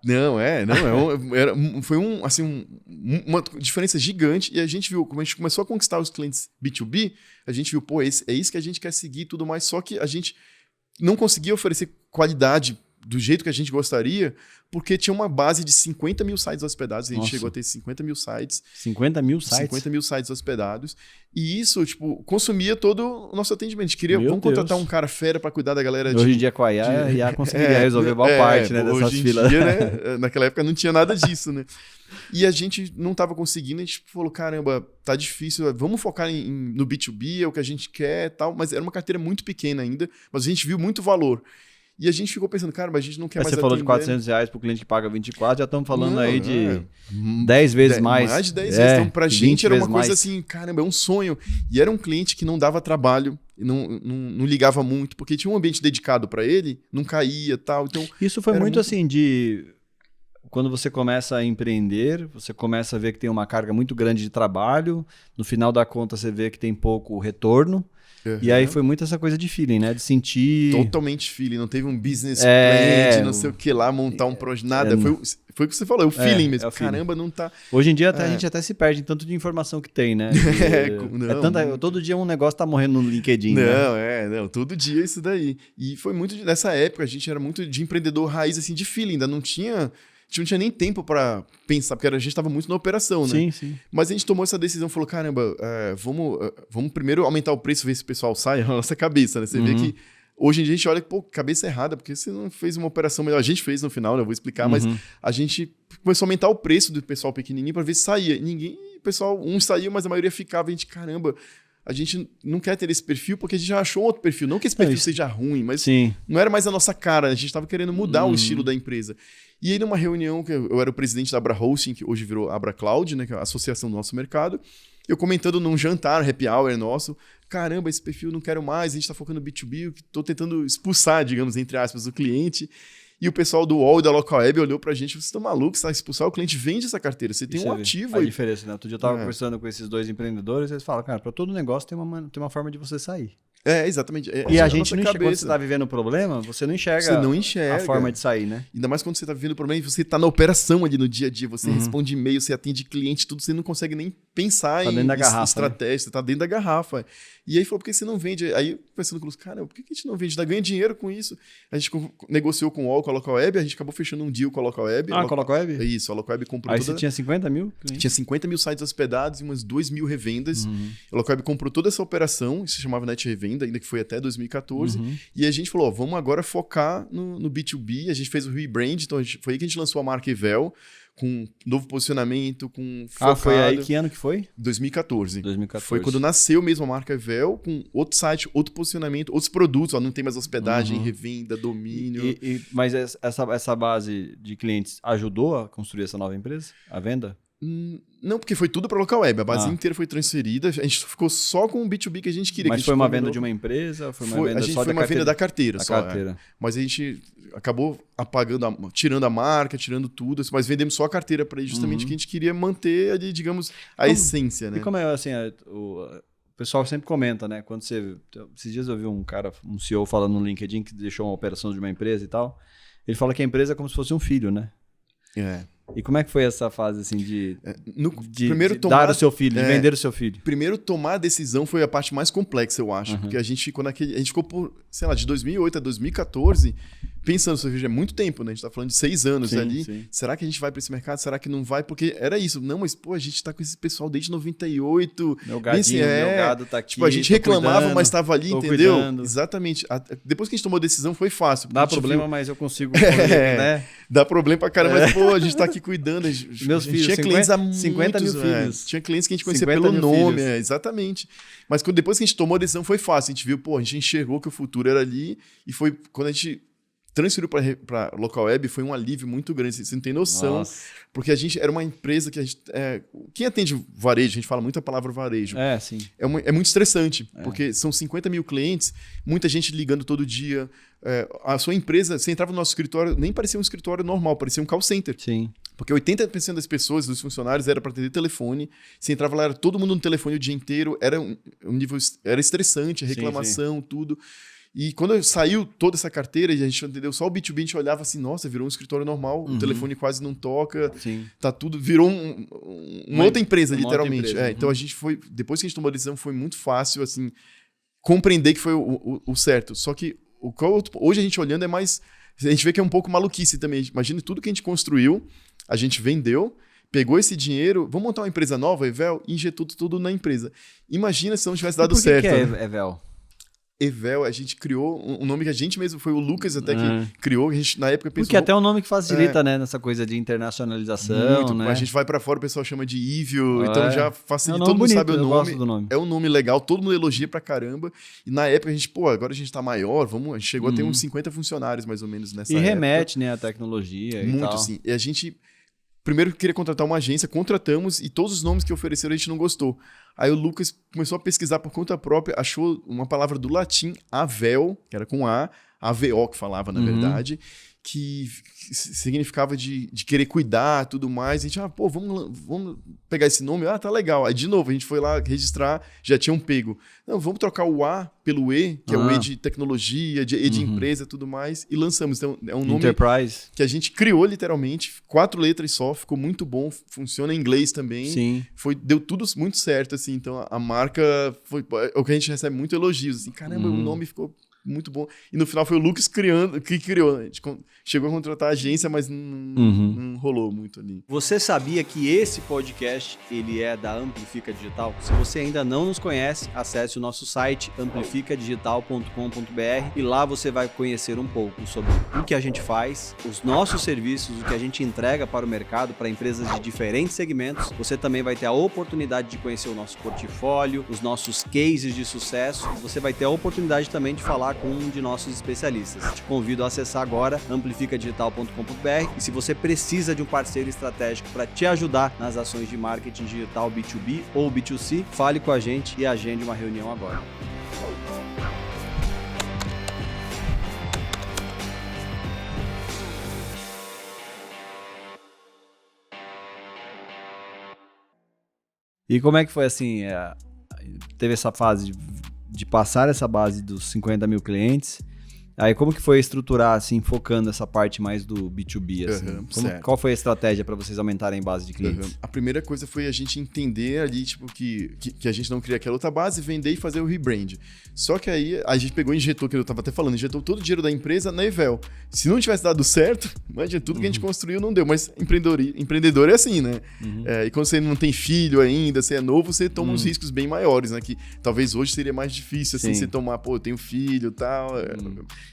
Foi uma diferença gigante. E a gente viu, como a gente começou a conquistar os clientes B2B, a gente viu, pô, é isso que a gente quer seguir e tudo mais, só que a gente não conseguia oferecer qualidade do jeito que a gente gostaria, porque tinha uma base de 50 mil sites hospedados. A gente chegou a ter 50 mil sites. 50 mil sites? 50 mil sites hospedados. E isso, tipo, consumia todo o nosso atendimento. A gente queria, vamos contratar um cara fera para cuidar da galera. Hoje em dia com a IA conseguiria resolver boa parte, né, dessas filas. Hoje em dia, né, naquela época não tinha nada disso, né? E a gente não estava conseguindo, a gente falou, caramba, tá difícil, vamos focar no B2B, é o que a gente quer e tal. Mas era uma carteira muito pequena ainda, mas a gente viu muito valor. E a gente ficou pensando, cara, mas a gente não quer mais atender. Você falou de R$400 pro cliente que paga 24, já estamos falando aí de 10 vezes mais. Mais de 10 vezes. Então, pra gente era uma coisa assim, caramba, é um sonho. E era um cliente que não dava trabalho, não ligava muito, porque tinha um ambiente dedicado para ele, não caía e tal. Então, isso foi muito assim de... Quando você começa a empreender, você começa a ver que tem uma carga muito grande de trabalho, no final da conta você vê que tem pouco retorno. E aí foi muito essa coisa de feeling, né? De sentir... Totalmente feeling. Não teve um business plan, não sei o que lá, montar um projeto, nada. Foi o que você falou, é o feeling mesmo. Caramba, não tá... Hoje em dia a gente até se perde em tanto de informação que tem, né? Todo dia um negócio tá morrendo no LinkedIn, Não, todo dia isso daí. E foi muito... Nessa época, a gente era muito de empreendedor raiz, assim, de feeling. Ainda não tinha... A gente não tinha nem tempo para pensar, porque a gente estava muito na operação, né? Sim. Mas a gente tomou essa decisão, falou, caramba, vamos primeiro aumentar o preço, ver se o pessoal sai na nossa cabeça, né? Você vê que hoje em dia a gente olha, pô, cabeça errada, porque você não fez uma operação melhor. A gente fez no final, né? Eu vou explicar, mas a gente começou a aumentar o preço do pessoal pequenininho para ver se saía. O pessoal, uns saíam, mas a maioria ficava. A gente, caramba... A gente não quer ter esse perfil porque a gente já achou outro perfil. Não que esse perfil seja ruim, mas não era mais a nossa cara. A gente estava querendo mudar o estilo da empresa. E aí, numa reunião, que eu era o presidente da Abra Hosting, que hoje virou Abra Cloud, né, que é a associação do nosso mercado, eu comentando num jantar, happy hour nosso, caramba, esse perfil não quero mais, a gente está focando no B2B, estou tentando expulsar, digamos, entre aspas, o cliente. E o pessoal do UOL e da Local Web olhou pra gente, vocês estão malucos, você vai expulsar o cliente, vende essa carteira, você tem um ativo aí. A diferença, né? Outro dia eu tava conversando com esses dois empreendedores, eles falam, cara, para todo negócio tem uma forma de você sair. Exatamente. E a gente não enxerga, quando você tá vivendo o problema, você não enxerga a forma de sair, né? Ainda mais quando você tá vivendo o problema e você tá na operação ali no dia a dia, você responde e-mail, você atende cliente, tudo, você não consegue nem pensar em estratégia, né? Você tá dentro da garrafa. E aí falou, por que você não vende? Aí pensando com os cara, por que a gente não vende? Ganha dinheiro com isso. A gente negociou com o UOL, com a Local Web, a gente acabou fechando um deal com a Local Web. Com a Local Web? Isso, a Local Web comprou Aí você tinha 50 mil? Tinha 50 mil sites hospedados e umas 2 mil revendas. A Local Web comprou toda essa operação, isso se chamava Net Revenda, ainda que foi até 2014. E a gente falou, vamos agora focar no B2B. A gente fez o rebrand, então foi aí que a gente lançou a marca Evel, com novo posicionamento, com focado. Foi aí, que ano que foi? 2014. Foi quando nasceu mesmo a marca Evel, com outro site, outro posicionamento, outros produtos. Não tem mais hospedagem, revenda, domínio. Mas essa base de clientes ajudou a construir essa nova empresa? A venda? Não, porque foi tudo para Local Web. A base inteira foi transferida. A gente ficou só com o B2B que a gente queria. Mas foi uma venda de uma empresa? Foi uma venda da carteira só. Carteira. Mas a gente acabou apagando, tirando a marca, tirando tudo. Mas vendemos só a carteira para ele, justamente que a gente queria manter ali, digamos, a essência, né? E como é assim, o pessoal sempre comenta, né? Quando esses dias eu vi um CEO falando no LinkedIn que deixou uma operação de uma empresa e tal. Ele fala que a empresa é como se fosse um filho, né? E como é que foi essa fase, assim, de dar o seu filho, de vender o seu filho? Primeiro, tomar a decisão foi a parte mais complexa, eu acho. Porque a gente ficou por, sei lá, de 2008 a 2014, pensando, é muito tempo, né? A gente tá falando de 6 anos ali. Sim. Será que a gente vai para esse mercado? Será que não vai? Porque era isso. Não, mas, pô, a gente tá com esse pessoal desde 98. Meu gadinho, meu gado tá aqui. Tipo, a gente reclamava, cuidando, mas tava ali, entendeu? Cuidando. Exatamente. Depois que a gente tomou a decisão, foi fácil. Dá problema, mas eu consigo correr, né? Dá problema pra caramba, mas, pô, a gente tá aqui cuidando. Meus filhos, tinha clientes há 50 mil filhos. Tinha clientes que a gente conhecia pelo nome, exatamente. Mas depois que a gente tomou a decisão, foi fácil. A gente viu, pô, a gente enxergou que o futuro era ali. E foi quando a gente transferiu para local web, foi um alívio muito grande. Você não tem noção. Nossa. Porque a gente era uma empresa que a gente... quem atende varejo, a gente fala muito a palavra varejo. Sim. É muito estressante, porque são 50 mil clientes, muita gente ligando todo dia. A sua empresa, você entrava no nosso escritório, nem parecia um escritório normal, parecia um call center. Sim. Porque 80% das pessoas, dos funcionários, era para atender telefone. Você entrava lá, era todo mundo no telefone o dia inteiro. Era um nível... Era estressante, a reclamação, tudo. E quando saiu toda essa carteira e a gente entendeu só o B2B, a gente olhava assim, nossa, virou um escritório normal, o telefone quase não toca, tá tudo, virou uma outra empresa, literalmente. Outra empresa, Então a gente foi, depois que a gente tomou a decisão, foi muito fácil, assim, compreender que foi o certo. Só que hoje a gente olhando é mais, a gente vê que é um pouco maluquice também. Imagina tudo que a gente construiu, a gente vendeu, pegou esse dinheiro, vamos montar uma empresa nova, Evel, e injetou tudo na empresa. Imagina se não tivesse dado certo. Por que é Evel? Evel, a gente criou um nome que a gente mesmo, foi o Lucas até que criou, a gente na época pensou... Porque até é um nome que facilita, né, nessa coisa de internacionalização, muito, né? A gente vai pra fora, o pessoal chama de Evil, então já facilita, todo mundo bonito, sabe o nome. Gosto do nome. É um nome legal, todo mundo elogia pra caramba, e na época a gente, agora a gente tá maior, a gente chegou a ter uns 50 funcionários mais ou menos nessa época. E remete, né, a tecnologia e muito, tal. Sim. E a gente... Primeiro queria contratar uma agência, contratamos e todos os nomes que ofereceram a gente não gostou. Aí o Lucas começou a pesquisar por conta própria, achou uma palavra do latim, avel, que era com A, AVO que falava na verdade, que significava de querer cuidar, tudo mais. A gente, vamos pegar esse nome? Tá legal. Aí, de novo, a gente foi lá registrar, já tinham pego. Não, vamos trocar o A pelo E, que é o E de tecnologia, E de empresa, tudo mais, e lançamos. Então, é um nome Enterprise. Que a gente criou, literalmente, 4 letras só, ficou muito bom, funciona em inglês também. Sim. Deu tudo muito certo, assim. Então, a marca foi o que a gente recebe muito elogios, assim. Caramba, o nome ficou muito bom. E no final foi o Lucas que criou. A gente chegou a contratar a agência, mas não rolou muito ali. Você sabia que esse podcast, ele é da Amplifica Digital? Se você ainda não nos conhece, acesse o nosso site amplificadigital.com.br e lá você vai conhecer um pouco sobre o que a gente faz, os nossos serviços, o que a gente entrega para o mercado, para empresas de diferentes segmentos. Você também vai ter a oportunidade de conhecer o nosso portfólio, os nossos cases de sucesso. Você vai ter a oportunidade também de falar com um de nossos especialistas. Te convido a acessar agora amplificadigital.com.br e se você precisa de um parceiro estratégico para te ajudar nas ações de marketing digital B2B ou B2C, fale com a gente e agende uma reunião agora. E como é que foi assim? Teve essa fase de passar essa base dos 50 mil clientes, aí como que foi estruturar, assim, focando essa parte mais do B2B, assim? Qual foi a estratégia para vocês aumentarem a base de clientes? A primeira coisa foi a gente entender ali, tipo, que a gente não queria aquela outra base, vender e fazer o rebrand. Só que aí a gente pegou e injetou, que eu tava até falando, injetou todo o dinheiro da empresa na Evel. Se não tivesse dado certo, imagina, tudo que a gente construiu não deu, mas empreendedor é assim, né? E quando você não tem filho ainda, você é novo, você toma uns riscos bem maiores, né? Que talvez hoje seria mais difícil, assim, você tomar, eu tenho filho e tal,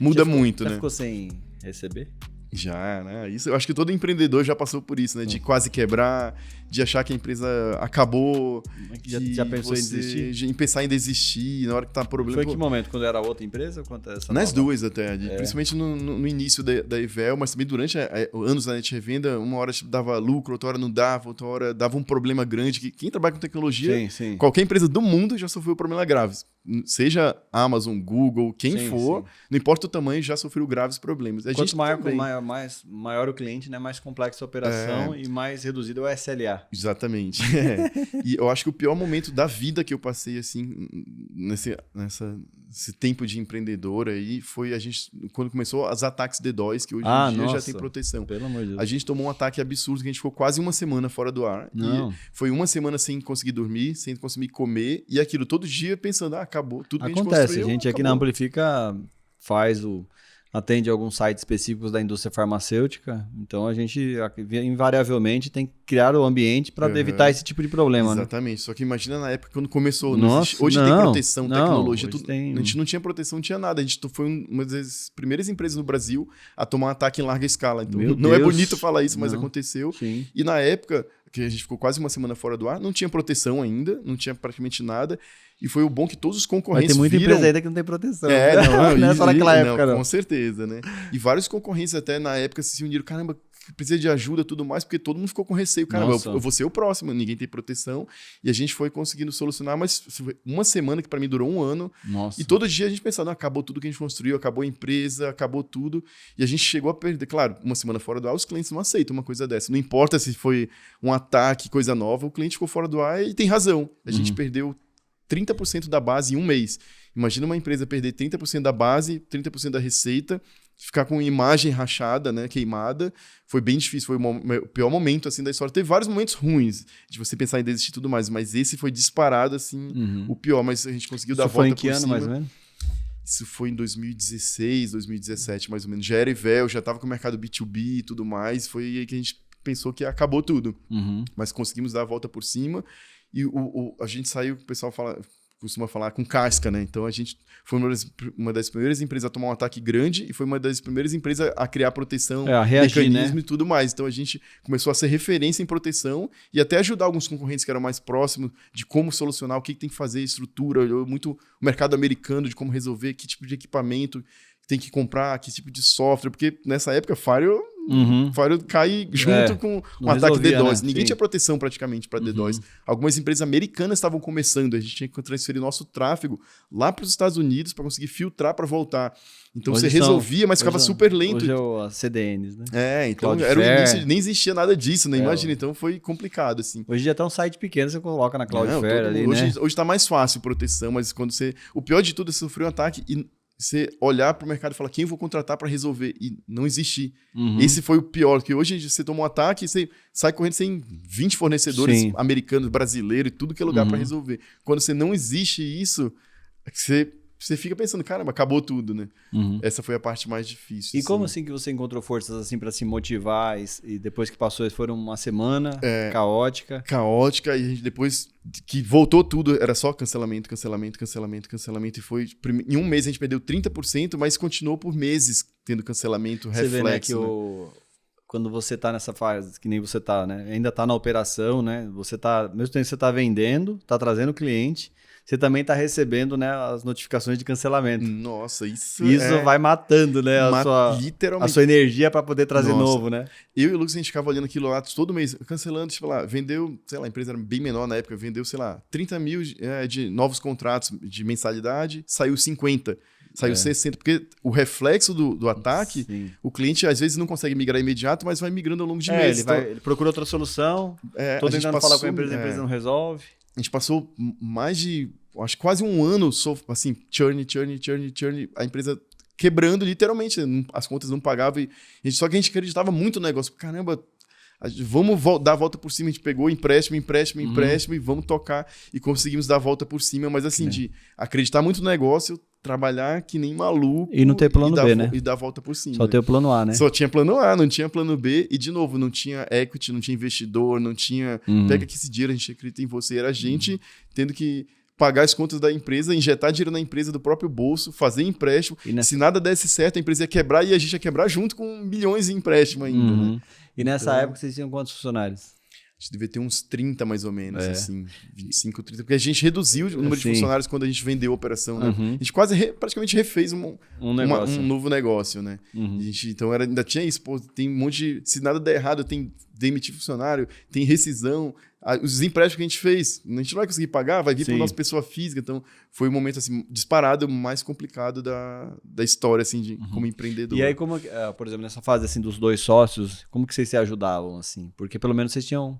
muda muito, né? Já ficou sem receber? Já, né? Isso, eu acho que todo empreendedor já passou por isso, né? De quase quebrar, de achar que a empresa acabou. Já pensou em desistir? Em pensar em desistir, na hora que tá problema. Foi em que momento? Quando era outra empresa ou quando essa Nas duas até, principalmente no início da Evel, mas também durante anos da Net Revenda, uma hora dava lucro, outra hora não dava, outra hora dava um problema grande. Que quem trabalha com tecnologia, qualquer empresa do mundo já sofreu problemas graves. Seja Amazon, Google, quem for, não importa o tamanho, já sofreu graves problemas. Quanto maior o cliente, né, mais complexa a operação e mais reduzido é o SLA. Exatamente. E eu acho que o pior momento da vida que eu passei, assim, nessa esse tempo de empreendedor aí, foi a gente, quando começou os ataques DDoS, que hoje em dia já tem proteção. Pelo amor de Deus. A gente tomou um ataque absurdo, que a gente ficou quase uma semana fora do ar. Não. E foi uma semana sem conseguir dormir, sem conseguir comer, e aquilo todo dia pensando, acabou, tudo que a gente construiu, acontece, a gente aqui na Amplifica atende alguns sites específicos da indústria farmacêutica, então a gente invariavelmente tem que criar o ambiente para evitar esse tipo de problema. Exatamente, só que imagina na época quando começou. Hoje tem proteção, tecnologia, tudo. A gente não tinha proteção, não tinha nada. A gente foi uma das primeiras empresas no Brasil a tomar um ataque em larga escala. Então não é bonito falar isso, mas aconteceu. Sim. E na época, que a gente ficou quase uma semana fora do ar, não tinha proteção ainda, não tinha praticamente nada. E foi o bom que todos os concorrentes tem muita viram... empresa ainda que não tem proteção. Não é só naquela época, não. Com certeza, né? E vários concorrentes até na época se uniram, caramba, precisa de ajuda e tudo mais, porque todo mundo ficou com receio. Caramba, eu vou ser o próximo, ninguém tem proteção. E a gente foi conseguindo solucionar, mas foi uma semana que para mim durou um ano. Nossa. E todo dia a gente pensava, acabou tudo que a gente construiu, acabou a empresa, acabou tudo. E a gente chegou a perder. Claro, uma semana fora do ar, os clientes não aceitam uma coisa dessa. Não importa se foi um ataque, coisa nova, o cliente ficou fora do ar e tem razão. A gente perdeu 30% da base em um mês. Imagina uma empresa perder 30% da base, 30% da receita, ficar com imagem rachada, né, queimada. Foi bem difícil, foi o pior momento assim da história. Teve vários momentos ruins de você pensar em desistir e tudo mais, mas esse foi disparado assim, o pior, mas a gente conseguiu dar a volta por cima. Isso foi em que ano, mais ou menos? Isso foi em 2016, 2017, mais ou menos. Já era Evel, já estava com o mercado B2B e tudo mais. Foi aí que a gente pensou que acabou tudo. Mas conseguimos dar a volta por cima. E a gente saiu, o pessoal costuma falar com casca, né? Então a gente foi uma das primeiras empresas a tomar um ataque grande e foi uma das primeiras empresas a criar proteção, a reagir, mecanismo, né? E tudo mais. Então a gente começou a ser referência em proteção e até ajudar alguns concorrentes que eram mais próximos de como solucionar, o que tem que fazer, estrutura, olhou muito o mercado americano de como resolver, que tipo de equipamento tem que comprar, que tipo de software, porque nessa época Firewall cai junto com o ataque DDoS. Né? Ninguém tinha proteção praticamente para DDoS. Algumas empresas americanas estavam começando, a gente tinha que transferir nosso tráfego lá para os Estados Unidos para conseguir filtrar para voltar. Então você resolvia, mas ficava super lento. Hoje é as CDNs, né? Então era o início, nem existia nada disso, né? Imagina, então foi complicado, assim. Hoje já tá um site pequeno, você coloca na Cloudflare ali, né? Hoje tá mais fácil proteção, mas quando você... O pior de tudo é sofrer um ataque e você olhar para o mercado e falar quem eu vou contratar para resolver e não existir. Esse foi o pior, porque hoje você toma um ataque e você sai correndo sem 20 fornecedores americanos, brasileiros e tudo que é lugar para resolver. Quando você não existe isso, você fica pensando, caramba, acabou tudo, né? Essa foi a parte mais difícil. E como assim que você encontrou forças assim para se motivar e depois que passou, foram uma semana caótica? Caótica, e a gente depois que voltou tudo, era só cancelamento, e foi... Em um mês a gente perdeu 30%, mas continuou por meses tendo cancelamento, você reflexo. Vê, né, que quando você tá nessa fase, que nem você tá, né? Ainda tá na operação, né? Você tá, mesmo tempo que você tá vendendo, tá trazendo cliente, você também tá recebendo, né, as notificações de cancelamento. Nossa, isso vai matando, né, a sua energia para poder trazer novo, né? Eu e o Lucas, a gente ficava olhando aquilo lá todo mês, cancelando, tipo lá, vendeu, sei lá, a empresa era bem menor na época, vendeu, sei lá, 30 mil de novos contratos de mensalidade, saiu 50. Saiu 60, porque o reflexo do ataque, o cliente às vezes não consegue migrar imediato, mas vai migrando ao longo de meses. Ele procura outra solução, tô tentando falar com a empresa não resolve. A gente passou mais de, acho quase um ano, assim, churn, a empresa quebrando literalmente, as contas não pagavam, só que a gente acreditava muito no negócio. Caramba, vamos dar a volta por cima, a gente pegou empréstimo e vamos tocar, e conseguimos dar a volta por cima, mas assim, de acreditar muito no negócio, trabalhar que nem maluco. E não ter plano B, né? E dar a volta por cima. Só ter o plano A, né? Só tinha plano A, não tinha plano B. E, de novo, não tinha equity, não tinha investidor, não tinha... Pega aqui esse dinheiro, a gente acredita em você. Era a gente tendo que pagar as contas da empresa, injetar dinheiro na empresa do próprio bolso, fazer empréstimo. Se nada desse certo, a empresa ia quebrar e a gente ia quebrar junto com milhões de empréstimo ainda, né? E nessa época vocês tinham quantos funcionários? A gente devia ter uns 30 mais ou menos, assim, 25, 30, porque a gente reduziu o número de funcionários quando a gente vendeu a operação, né? A gente quase praticamente refez um novo negócio, né? Então ainda tinha isso, pô, tem um monte de... Se nada der errado, tem demitir funcionário, tem rescisão, os empréstimos que a gente fez, a gente não vai conseguir pagar, vai vir para nossa pessoa física, então foi um momento assim, disparado, mais complicado da história, assim, como empreendedor. E aí, como, por exemplo, nessa fase assim, dos dois sócios, como que vocês se ajudavam, assim? Porque pelo menos vocês tinham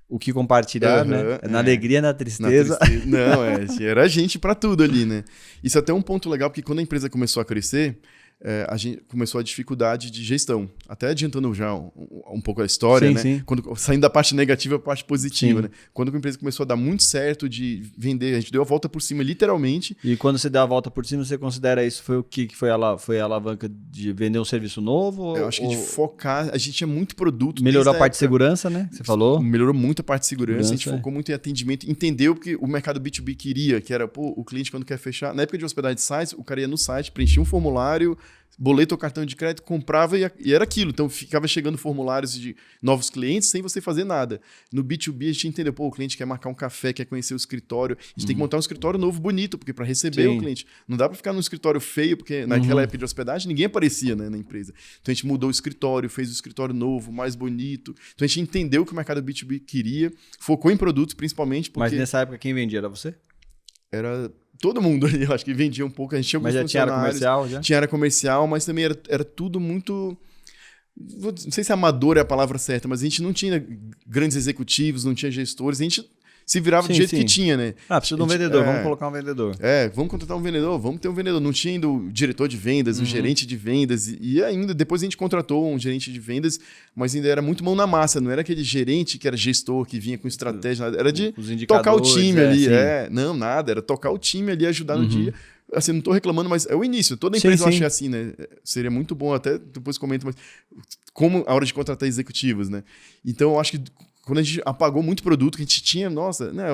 o que compartilhar, né? Na alegria, na tristeza. Não, era gente para tudo ali, né? Isso é até um ponto legal, porque quando a empresa começou a crescer, a gente começou a dificuldade de gestão. Até adiantando já um pouco a história, né? Sim. Saindo da parte negativa para a parte positiva, né? Quando a empresa começou a dar muito certo de vender, a gente deu a volta por cima, literalmente. E quando você deu a volta por cima, você considera isso foi o que foi a alavanca de vender um serviço novo? Eu acho que de focar, a gente tinha muito produto. Melhorou a parte de segurança, né? Você falou? Melhorou muito a parte de segurança, a gente focou muito em atendimento, entendeu o que o mercado B2B queria, que era, o cliente quando quer fechar, na época de hospedagem de sites, o cara ia no site, preenchia um formulário, boleto ou cartão de crédito, comprava e era aquilo. Então, ficava chegando formulários de novos clientes sem você fazer nada. No B2B, a gente entendeu, o cliente quer marcar um café, quer conhecer o escritório. A gente tem que montar um escritório novo, bonito, porque para receber o cliente. Não dá para ficar num escritório feio, porque naquela época de hospedagem, ninguém aparecia, né, na empresa. Então, a gente mudou o escritório, fez o escritório novo, mais bonito. Então, a gente entendeu o que o mercado B2B queria, focou em produtos, principalmente porque... Mas nessa época, quem vendia era você? Era... Todo mundo ali, eu acho que vendia um pouco. A gente tinha alguns funcionários. Mas já tinha área comercial? Já? Tinha área comercial, mas também era tudo muito... Não sei se amador é a palavra certa, mas a gente não tinha grandes executivos, não tinha gestores. A gente se virava do jeito que tinha, né? Precisa de um vendedor, vamos colocar um vendedor. Vamos contratar um vendedor, vamos ter um vendedor. Não tinha ainda o diretor de vendas, o gerente de vendas. E ainda, depois a gente contratou um gerente de vendas, mas ainda era muito mão na massa. Não era aquele gerente que era gestor, que vinha com estratégia, nada. Era de tocar o time ali. Não, nada. Era tocar o time ali, ajudar no dia. Assim, não tô reclamando, mas é o início. Toda empresa eu acho assim, né? Seria muito bom, até depois comento, mas como a hora de contratar executivos, né? Então, eu acho que quando a gente apagou muito produto que a gente tinha,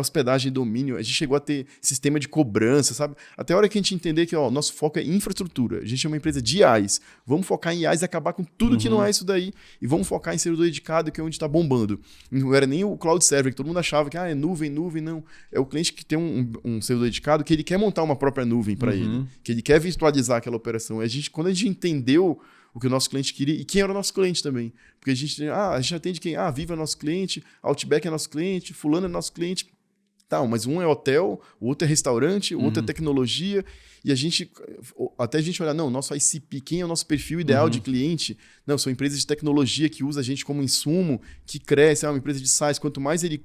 hospedagem, domínio, a gente chegou a ter sistema de cobrança, sabe? Até a hora que a gente entender que, nosso foco é infraestrutura. A gente é uma empresa de IaaS. Vamos focar em IaaS e acabar com tudo que não é isso daí. E vamos focar em servidor dedicado, que é onde está bombando. Não era nem o cloud server, que todo mundo achava que é nuvem, não. É o cliente que tem um servidor dedicado, que ele quer montar uma própria nuvem para ele. Que ele quer virtualizar aquela operação. Quando a gente entendeu o que o nosso cliente queria e quem era o nosso cliente também. Porque a gente atende quem? Viva é nosso cliente, Outback é nosso cliente, fulano é nosso cliente. Tá, mas um é hotel, o outro é restaurante, o outro é tecnologia. E até a gente olhar, nosso ICP, quem é o nosso perfil ideal de cliente? Não, são empresas de tecnologia que usam a gente como insumo, que cresce, uma empresa de SaaS, quanto mais ele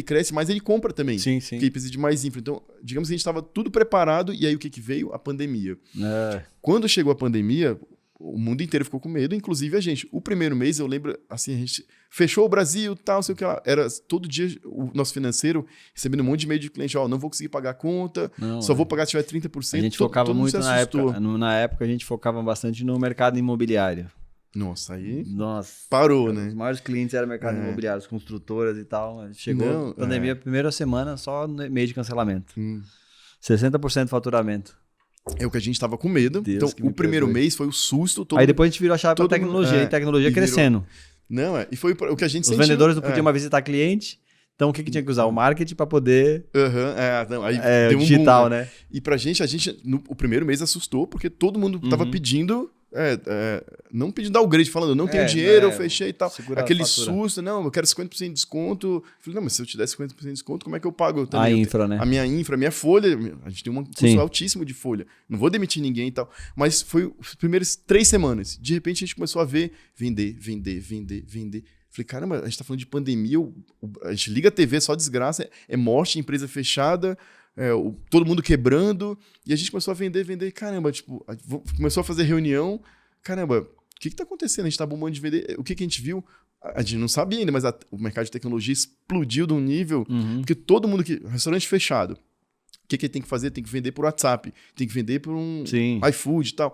cresce, mais ele compra também. Sim. Porque ele precisa de mais infra. Então, digamos que a gente estava tudo preparado e aí o que veio? A pandemia. Quando chegou a pandemia, o mundo inteiro ficou com medo, inclusive a gente. O primeiro mês, eu lembro, assim, a gente fechou o Brasil, tal, sei o que lá. Era todo dia o nosso financeiro recebendo um monte de e-mail de cliente, não vou conseguir pagar a conta, só vou pagar se tiver 30%. A gente focava muito na época. Na época, a gente focava bastante no mercado imobiliário. Nossa, aí parou, né? Os maiores clientes eram mercado imobiliário, as construtoras e tal. Chegou a pandemia, primeira semana, só no meio de cancelamento. 60% de faturamento. É o que a gente estava com medo. Então, o primeiro mês foi o susto. Aí depois a gente virou a chave para tecnologia, e tecnologia crescendo. E foi o que a gente sentiu. Os vendedores não podiam mais visitar cliente, então o que tinha que usar? O marketing para poder... Aí deu digital, boom, né? E pra gente, o primeiro mês assustou, porque todo mundo tava pedindo... não pedindo downgrade, falando, eu não tenho dinheiro, eu fechei e tal. Aquele susto, eu quero 50% de desconto. Eu falei, mas se eu te der 50% de desconto, como é que eu pago? A infra, né? A minha infra, a minha folha, a gente tem um custo altíssimo de folha. Não vou demitir ninguém e tal. Mas foi as primeiras 3 semanas. De repente, a gente começou a ver, vender. Falei, caramba, a gente tá falando de pandemia, a gente liga a TV, só desgraça, é morte, empresa fechada, todo mundo quebrando, e a gente começou a vender, caramba, começou a fazer reunião, caramba, o que tá acontecendo? A gente tá bombando de vender, o que a gente viu? A gente não sabia ainda, mas o mercado de tecnologia explodiu de um nível, porque todo mundo restaurante fechado, o que ele tem que fazer? Tem que vender por WhatsApp, tem que vender por um iFood e tal.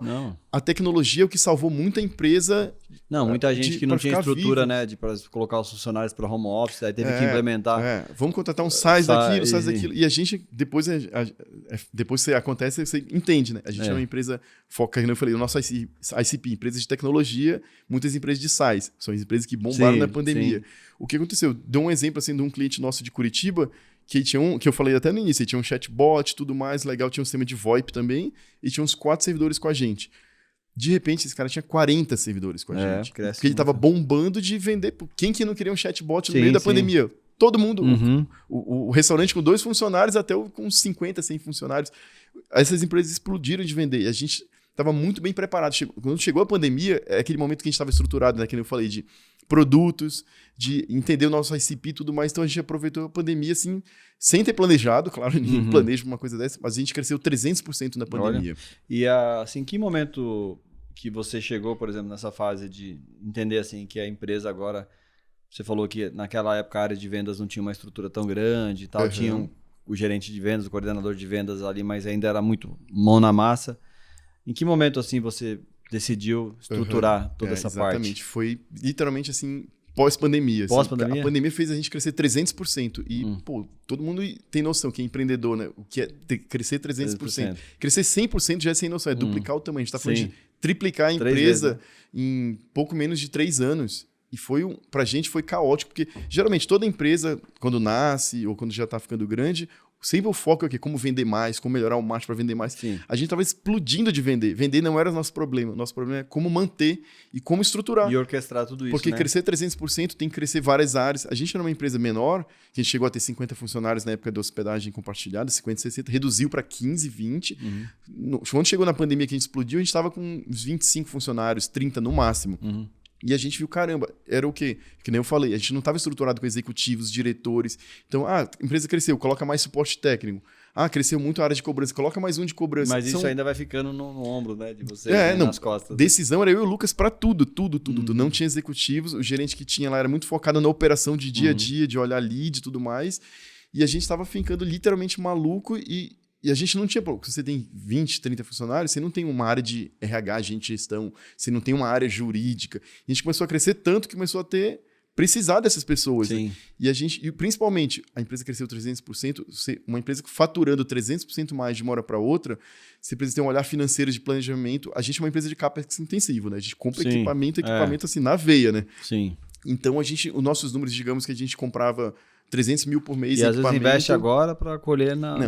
A tecnologia é o que salvou muita empresa. Muita gente que não tinha estrutura, né, para colocar os funcionários para home office, aí teve que implementar. Vamos contratar um SaaS daquilo, SaaS daquilo. E a gente, depois que acontece, você entende, né? A gente é uma empresa foca, como eu falei, o nosso ICP, empresas de tecnologia, muitas empresas de SaaS. São as empresas que bombaram na pandemia. O que aconteceu? Deu um exemplo assim, de um cliente nosso de Curitiba, que eu falei até no início, tinha um chatbot, tudo mais, legal, tinha um sistema de VoIP também, e tinha uns 4 servidores com a gente. De repente, esse cara tinha 40 servidores com a gente. Porque ele tava bombando de vender. Quem que não queria um chatbot no meio da pandemia? Todo mundo. O restaurante com 2 funcionários até com 50, 100 funcionários. Essas empresas explodiram de vender. E a gente estava muito bem preparado. Quando chegou a pandemia, é aquele momento que a gente estava estruturado, né? Que eu falei produtos, de entender o nosso ICP e tudo mais. Então a gente aproveitou a pandemia assim, sem ter planejado, claro, ninguém planeja uma coisa dessa, mas a gente cresceu 300% na pandemia. Olha. E assim, que momento que você chegou, por exemplo, nessa fase de entender assim que a empresa agora, você falou que naquela época a área de vendas não tinha uma estrutura tão grande e tal, tinha o gerente de vendas, o coordenador de vendas ali, mas ainda era muito mão na massa. Em que momento assim você decidiu estruturar toda essa parte? Exatamente, foi literalmente assim, pós-pandemia. Pós-pandemia? A pandemia fez a gente crescer 300%. E, pô, todo mundo tem noção que é empreendedor, né? O que é crescer 300%. Crescer 100% já é sem noção, é duplicar o tamanho. A gente tá falando de triplicar a empresa em pouco menos de 3 anos. E pra gente foi caótico, porque geralmente toda empresa, quando nasce ou quando já tá ficando grande, sempre o foco é o quê? Como vender mais, como melhorar o marketing para vender mais. Sim. A gente estava explodindo de vender. Vender não era o nosso problema. O nosso problema é como manter e como estruturar. E orquestrar tudo isso, porque crescer 300% tem que crescer várias áreas. A gente era uma empresa menor, que a gente chegou a ter 50 funcionários na época da hospedagem compartilhada, 50, 60, reduziu para 15, 20. Quando chegou na pandemia que a gente explodiu, a gente estava com uns 25 funcionários, 30 no máximo. E a gente viu, caramba, era o quê? Que nem eu falei, a gente não estava estruturado com executivos, diretores. Então, a empresa cresceu, coloca mais suporte técnico. Cresceu muito a área de cobrança, coloca mais um de cobrança. Mas isso ainda vai ficando no ombro, né? De você, nas costas. Decisão era eu e o Lucas para tudo. Não tinha executivos, o gerente que tinha lá era muito focado na operação de dia a dia, de olhar lead e tudo mais. E a gente estava ficando literalmente maluco e a gente não tinha... Se você tem 20, 30 funcionários, você não tem uma área de RH, agente de gestão, você não tem uma área jurídica. A gente começou a crescer tanto que começou a precisar dessas pessoas. Sim. Né? E principalmente, a empresa cresceu 300%, uma empresa faturando 300% mais de uma hora para outra, você precisa ter um olhar financeiro de planejamento. A gente é uma empresa de CAPEX intensivo, né? A gente compra equipamento assim, na veia, né? Sim. Então, os nossos números, digamos que a gente comprava 300 mil por mês e às vezes investe agora para colher na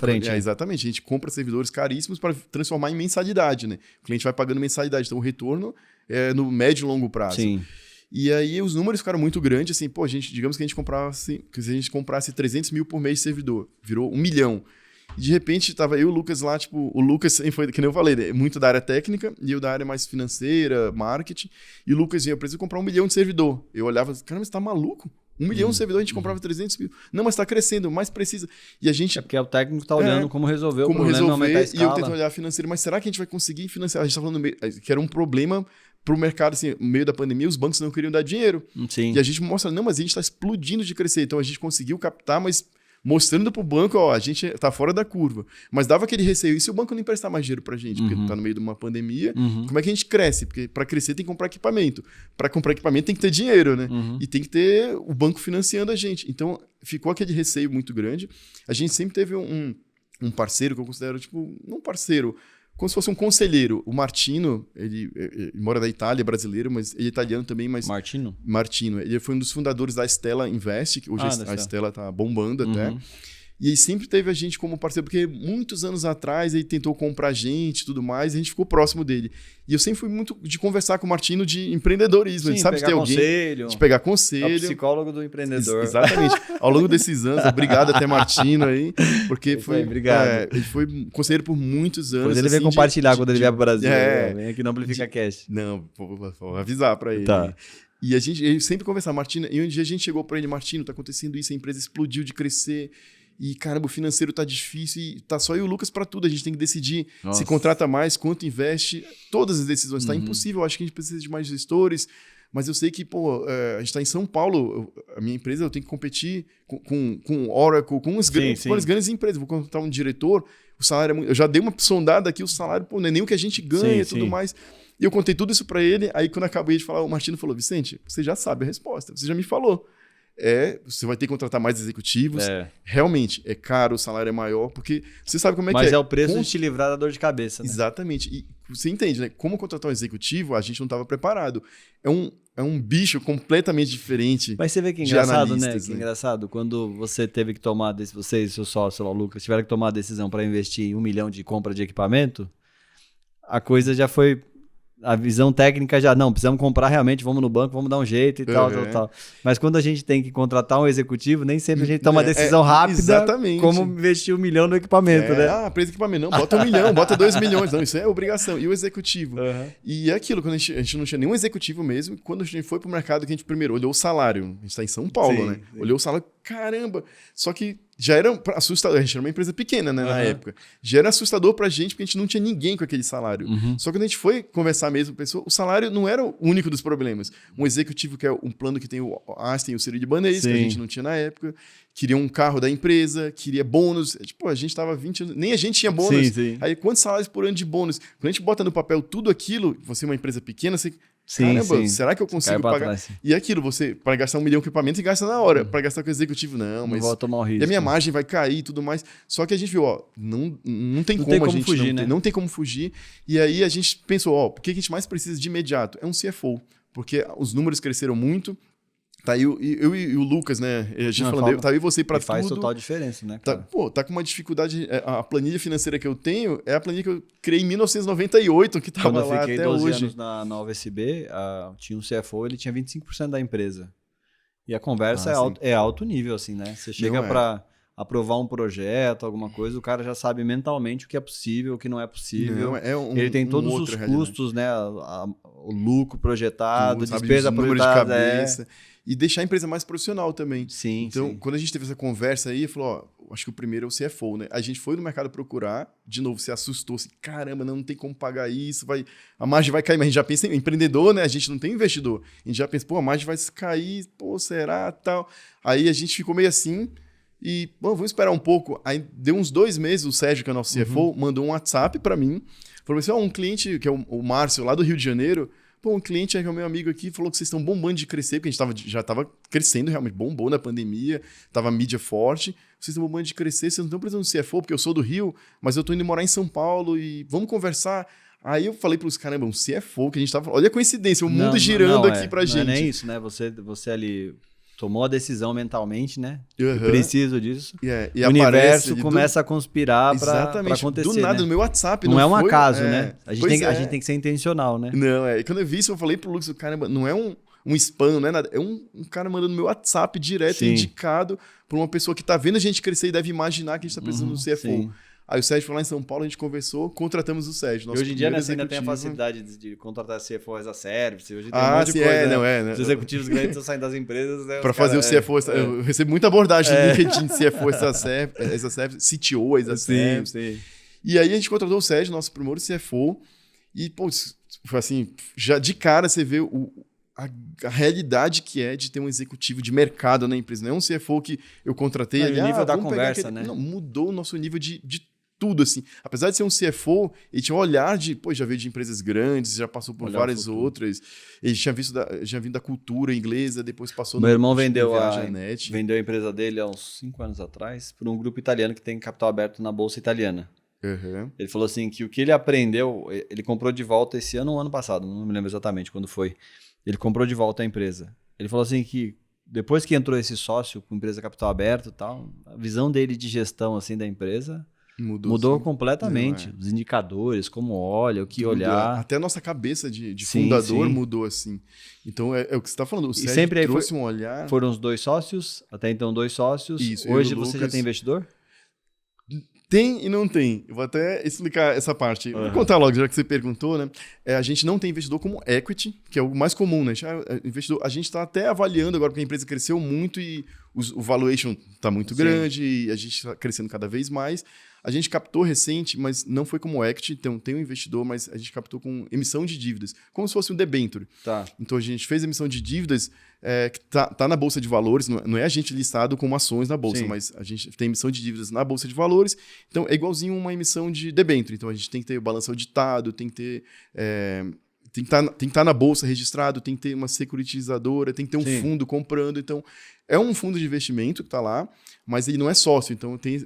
frente. Exatamente. A gente compra servidores caríssimos para transformar em mensalidade, né? O cliente vai pagando mensalidade. Então, o retorno é no médio e longo prazo. Sim. E aí, os números ficaram muito grandes. Assim, digamos que a gente comprasse 300 mil por mês de servidor. Virou 1 milhão. E, de repente, tava eu e o Lucas lá, o Lucas foi, que nem eu falei, né? Muito da área técnica e eu da área mais financeira, marketing. E o Lucas ia, eu preciso comprar 1 milhão de servidor. Eu olhava, caramba, você tá maluco? 1 milhão de servidor, a gente comprava 300 mil. Não, mas está crescendo, mais precisa. E a gente... É porque o técnico está olhando como resolver o problema, aumentar a escala. E eu tento olhar financeiro, mas será que a gente vai conseguir financiar? A gente está falando que era um problema para o mercado, assim, no meio da pandemia, os bancos não queriam dar dinheiro. Sim. E a gente mostra, não, mas a gente está explodindo de crescer. Então a gente conseguiu captar, mas mostrando para o banco, ó, a gente está fora da curva. Mas dava aquele receio. E se o banco não emprestar mais dinheiro para a gente? Porque está no meio de uma pandemia, como é que a gente cresce? Porque para crescer tem que comprar equipamento. Para comprar equipamento tem que ter dinheiro, né? E tem que ter o banco financiando a gente. Então, ficou aquele receio muito grande. A gente sempre teve um parceiro que eu considero, não parceiro, como se fosse um conselheiro. O Martino, ele mora da Itália, brasileiro, mas ele é italiano também. Mas Martino. Ele foi um dos fundadores da Stella Invest, que hoje a Stella tá bombando até. E ele sempre teve a gente como parceiro, porque muitos anos atrás ele tentou comprar a gente e tudo mais, e a gente ficou próximo dele. E eu sempre fui muito de conversar com o Martino de empreendedorismo. Sim, sabe, pegar ter conselho, alguém de pegar conselho. É o psicólogo do empreendedor. Exatamente. Ao longo desses anos, obrigado até Martino aí, porque obrigado. Ele foi conselheiro por muitos anos. Depois ele vem compartilhar quando ele vier para o Brasil. Vem aqui no Amplifica Cast. Não, vou avisar para ele. Tá. E ele sempre conversava, Martino, e um dia a gente chegou para ele, Martino, tá acontecendo isso, a empresa explodiu de crescer. E, caramba, o financeiro tá difícil e tá só eu e o Lucas para tudo. A gente tem que decidir se contrata mais, quanto investe, todas as decisões. Tá impossível, eu acho que a gente precisa de mais gestores. Mas eu sei que, a gente tá em São Paulo, a minha empresa, eu tenho que competir com Oracle, com as grandes empresas. Vou contratar um diretor, o salário é muito... Eu já dei uma sondada aqui, o salário, não é nem o que a gente ganha e tudo mais. E eu contei tudo isso para ele, aí quando eu acabei de falar, o Martino falou, Vicente, você já sabe a resposta, você já me falou. Você vai ter que contratar mais executivos. Realmente, é caro, o salário é maior, porque você sabe como é que é. Mas é o preço de te livrar da dor de cabeça, né? Exatamente. E você entende, né? Como contratar um executivo, a gente não estava preparado. É um bicho completamente diferente. Mas você vê que é engraçado, né? Que engraçado, quando você teve que tomar, você e seu sócio, o Lucas, tiveram que tomar a decisão para investir em 1 milhão de compra de equipamento, a coisa já foi A visão técnica já, não, precisamos comprar realmente, vamos no banco, vamos dar um jeito e tal. Mas quando a gente tem que contratar um executivo, nem sempre a gente toma uma decisão rápida, exatamente. Como investir 1 milhão no equipamento, né? Ah, preço de equipamento, não, bota 1 milhão, bota 2 milhões, não, isso é obrigação. E o executivo? E é aquilo, quando a gente não tinha nenhum executivo mesmo, quando a gente foi pro mercado, que a gente primeiro olhou o salário, a gente tá em São Paulo, né? Sim. Olhou o salário, caramba, só que já era assustador, a gente era uma empresa pequena, né, na época. Já era assustador pra gente, porque a gente não tinha ninguém com aquele salário. Só que quando a gente foi conversar mesmo, pensou, o salário não era o único dos problemas. Um executivo que é um plano que tem o Aston e o Sírio-Libanês, que a gente não tinha na época, queria um carro da empresa, queria bônus. Tipo, a gente tava 20 anos, nem a gente tinha bônus. Sim. Aí, quantos salários por ano de bônus? Quando a gente bota no papel tudo aquilo, você é uma empresa pequena, você... Caramba, será que eu consigo pagar? E aquilo, você, para gastar 1 milhão de equipamento, você gasta na hora. Para gastar com o executivo, não, mas... vou tomar o risco. E a minha margem vai cair e tudo mais. Só que a gente viu, não tem como a gente fugir, né? Não tem como fugir. E aí a gente pensou, por que a gente mais precisa de imediato? É um CFO. Porque os números cresceram muito. Tá aí eu e o Lucas, né? A gente falando, tá aí você para tudo. Faz total diferença, né, cara? Tá com uma dificuldade. A planilha financeira que eu tenho é a planilha que eu criei em 1998, que tava lá até hoje. Quando eu fiquei 12 anos na UFSB, tinha um CFO, ele tinha 25% da empresa. E a conversa é alto nível, assim, né? Você chega para aprovar um projeto, alguma coisa, o cara já sabe mentalmente o que é possível, o que não é possível. Ele tem todos os custos, né? O lucro projetado, despesa projetada. De cabeça. E deixar a empresa mais profissional também. Então, quando a gente teve essa conversa aí, falou, acho que o primeiro é o CFO, né? A gente foi no mercado procurar, de novo, se assustou, assim, caramba, não tem como pagar isso, a margem vai cair, mas a gente já pensa em empreendedor, né? A gente não tem investidor. A gente já pensa, a margem vai cair, será, tal. Aí a gente ficou meio assim e, vamos esperar um pouco. Aí deu uns 2 meses, o Sérgio, que é o nosso CFO, mandou um WhatsApp para mim, falou assim, um cliente, que é o Márcio, lá do Rio de Janeiro, um cliente que é o meu amigo aqui, falou que vocês estão bombando de crescer, porque a gente já estava crescendo realmente, bombou na pandemia, estava mídia forte. Vocês estão bombando de crescer, vocês não estão precisando de CFO, porque eu sou do Rio, mas eu estou indo morar em São Paulo e vamos conversar. Aí eu falei para os caramba, um CFO que a gente estava... Olha a coincidência, o mundo girando aqui pra gente. Não é nem isso, né? Você ali... Tomou a decisão mentalmente, né? Preciso disso. E o universo começa a conspirar para acontecer. Do nada, no meu WhatsApp. Não é um acaso, né? A gente tem que ser intencional, né? Não, E quando eu vi isso, eu falei pro Lucas, caramba, não é um spam, não é nada. É um cara mandando no meu WhatsApp direto, indicado por uma pessoa que tá vendo a gente crescer e deve imaginar que a gente tá precisando do CFO. Aí o Sérgio foi lá em São Paulo, a gente conversou, contratamos o Sérgio. Hoje em dia você ainda tem a facilidade de contratar CFO as a service. Hoje tem um monte de coisa, né? Os executivos grandes estão saindo das empresas. Né? Para fazer o CFO, eu recebo muita abordagem no LinkedIn de CFO as a service, CTO as a service. E aí a gente contratou o Sérgio, nosso primeiro CFO, e foi assim, já de cara você vê a realidade que é de ter um executivo de mercado na empresa. Não é um CFO que eu contratei ali. O nível da conversa, né? Não, mudou o nosso nível de tudo, assim. Apesar de ser um CFO, ele tinha um olhar de... já veio de empresas grandes, já passou por várias outras. Ele tinha vindo da cultura inglesa, depois passou... Meu irmão vendeu a empresa dele há uns 5 anos atrás por um grupo italiano que tem capital aberto na Bolsa Italiana. Ele falou assim que o que ele aprendeu... Ele comprou de volta esse ano ou ano passado, não me lembro exatamente quando foi. Ele comprou de volta a empresa. Ele falou assim que depois que entrou esse sócio com empresa capital aberto e tal, a visão dele de gestão assim da empresa... Mudou completamente. Os indicadores, como olha, o que tudo, olhar. Até a nossa cabeça de fundador mudou assim. Então é o que você está falando. O Sérgio sempre trouxe um olhar. Foram os 2 sócios, até então 2 sócios. Isso, hoje você já tem investidor? Tem e não tem. Eu vou até explicar essa parte. Vou contar logo, já que você perguntou, né? A gente não tem investidor como equity, que é o mais comum, né? A gente está até avaliando agora, porque a empresa cresceu muito e o valuation está muito grande e a gente está crescendo cada vez mais. A gente captou recente, mas não foi como equity, então tem um investidor, mas a gente captou com emissão de dívidas, como se fosse um debenture. Então a gente fez emissão de dívidas que tá na Bolsa de Valores, não é a gente listado como ações na Bolsa, mas a gente tem emissão de dívidas na Bolsa de Valores, então é igualzinho uma emissão de debenture. Então a gente tem que ter o balanço auditado, tem que ter... tem que estar na Bolsa registrado, tem que ter uma securitizadora, tem que ter um fundo comprando. Então, é um fundo de investimento que está lá, mas ele não é sócio. Então, tem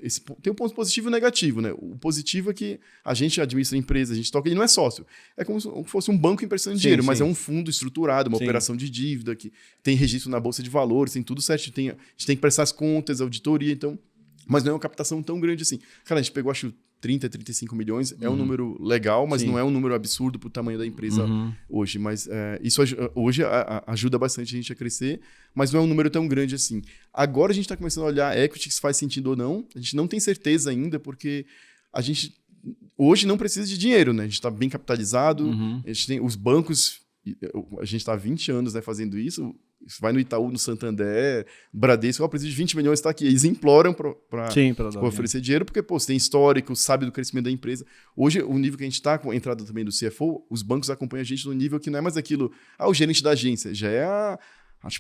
um ponto positivo e negativo, né? O positivo é que a gente administra a empresa, a gente toca, ele não é sócio. É como se fosse um banco emprestando dinheiro, mas é um fundo estruturado, uma operação de dívida, que tem registro na Bolsa de Valores, tem tudo certo. A gente tem que prestar as contas, auditoria, então... Mas não é uma captação tão grande assim. Cara, a gente pegou, acho, 30, 35 milhões. É um número legal, mas não é um número absurdo pro tamanho da empresa hoje. Mas isso hoje ajuda bastante a gente a crescer, mas não é um número tão grande assim. Agora a gente está começando a olhar equity, se faz sentido ou não. A gente não tem certeza ainda, porque a gente hoje não precisa de dinheiro, né? A gente está bem capitalizado, a gente tem os bancos, a gente está há 20 anos, né, fazendo isso. Você vai no Itaú, no Santander, Bradesco, precisa de 20 milhões, está aqui. Eles imploram para oferecer dinheiro, porque você tem histórico, sabe do crescimento da empresa. Hoje, o nível que a gente está, com a entrada também do CFO, os bancos acompanham a gente no nível que não é mais aquilo, o gerente da agência, já é a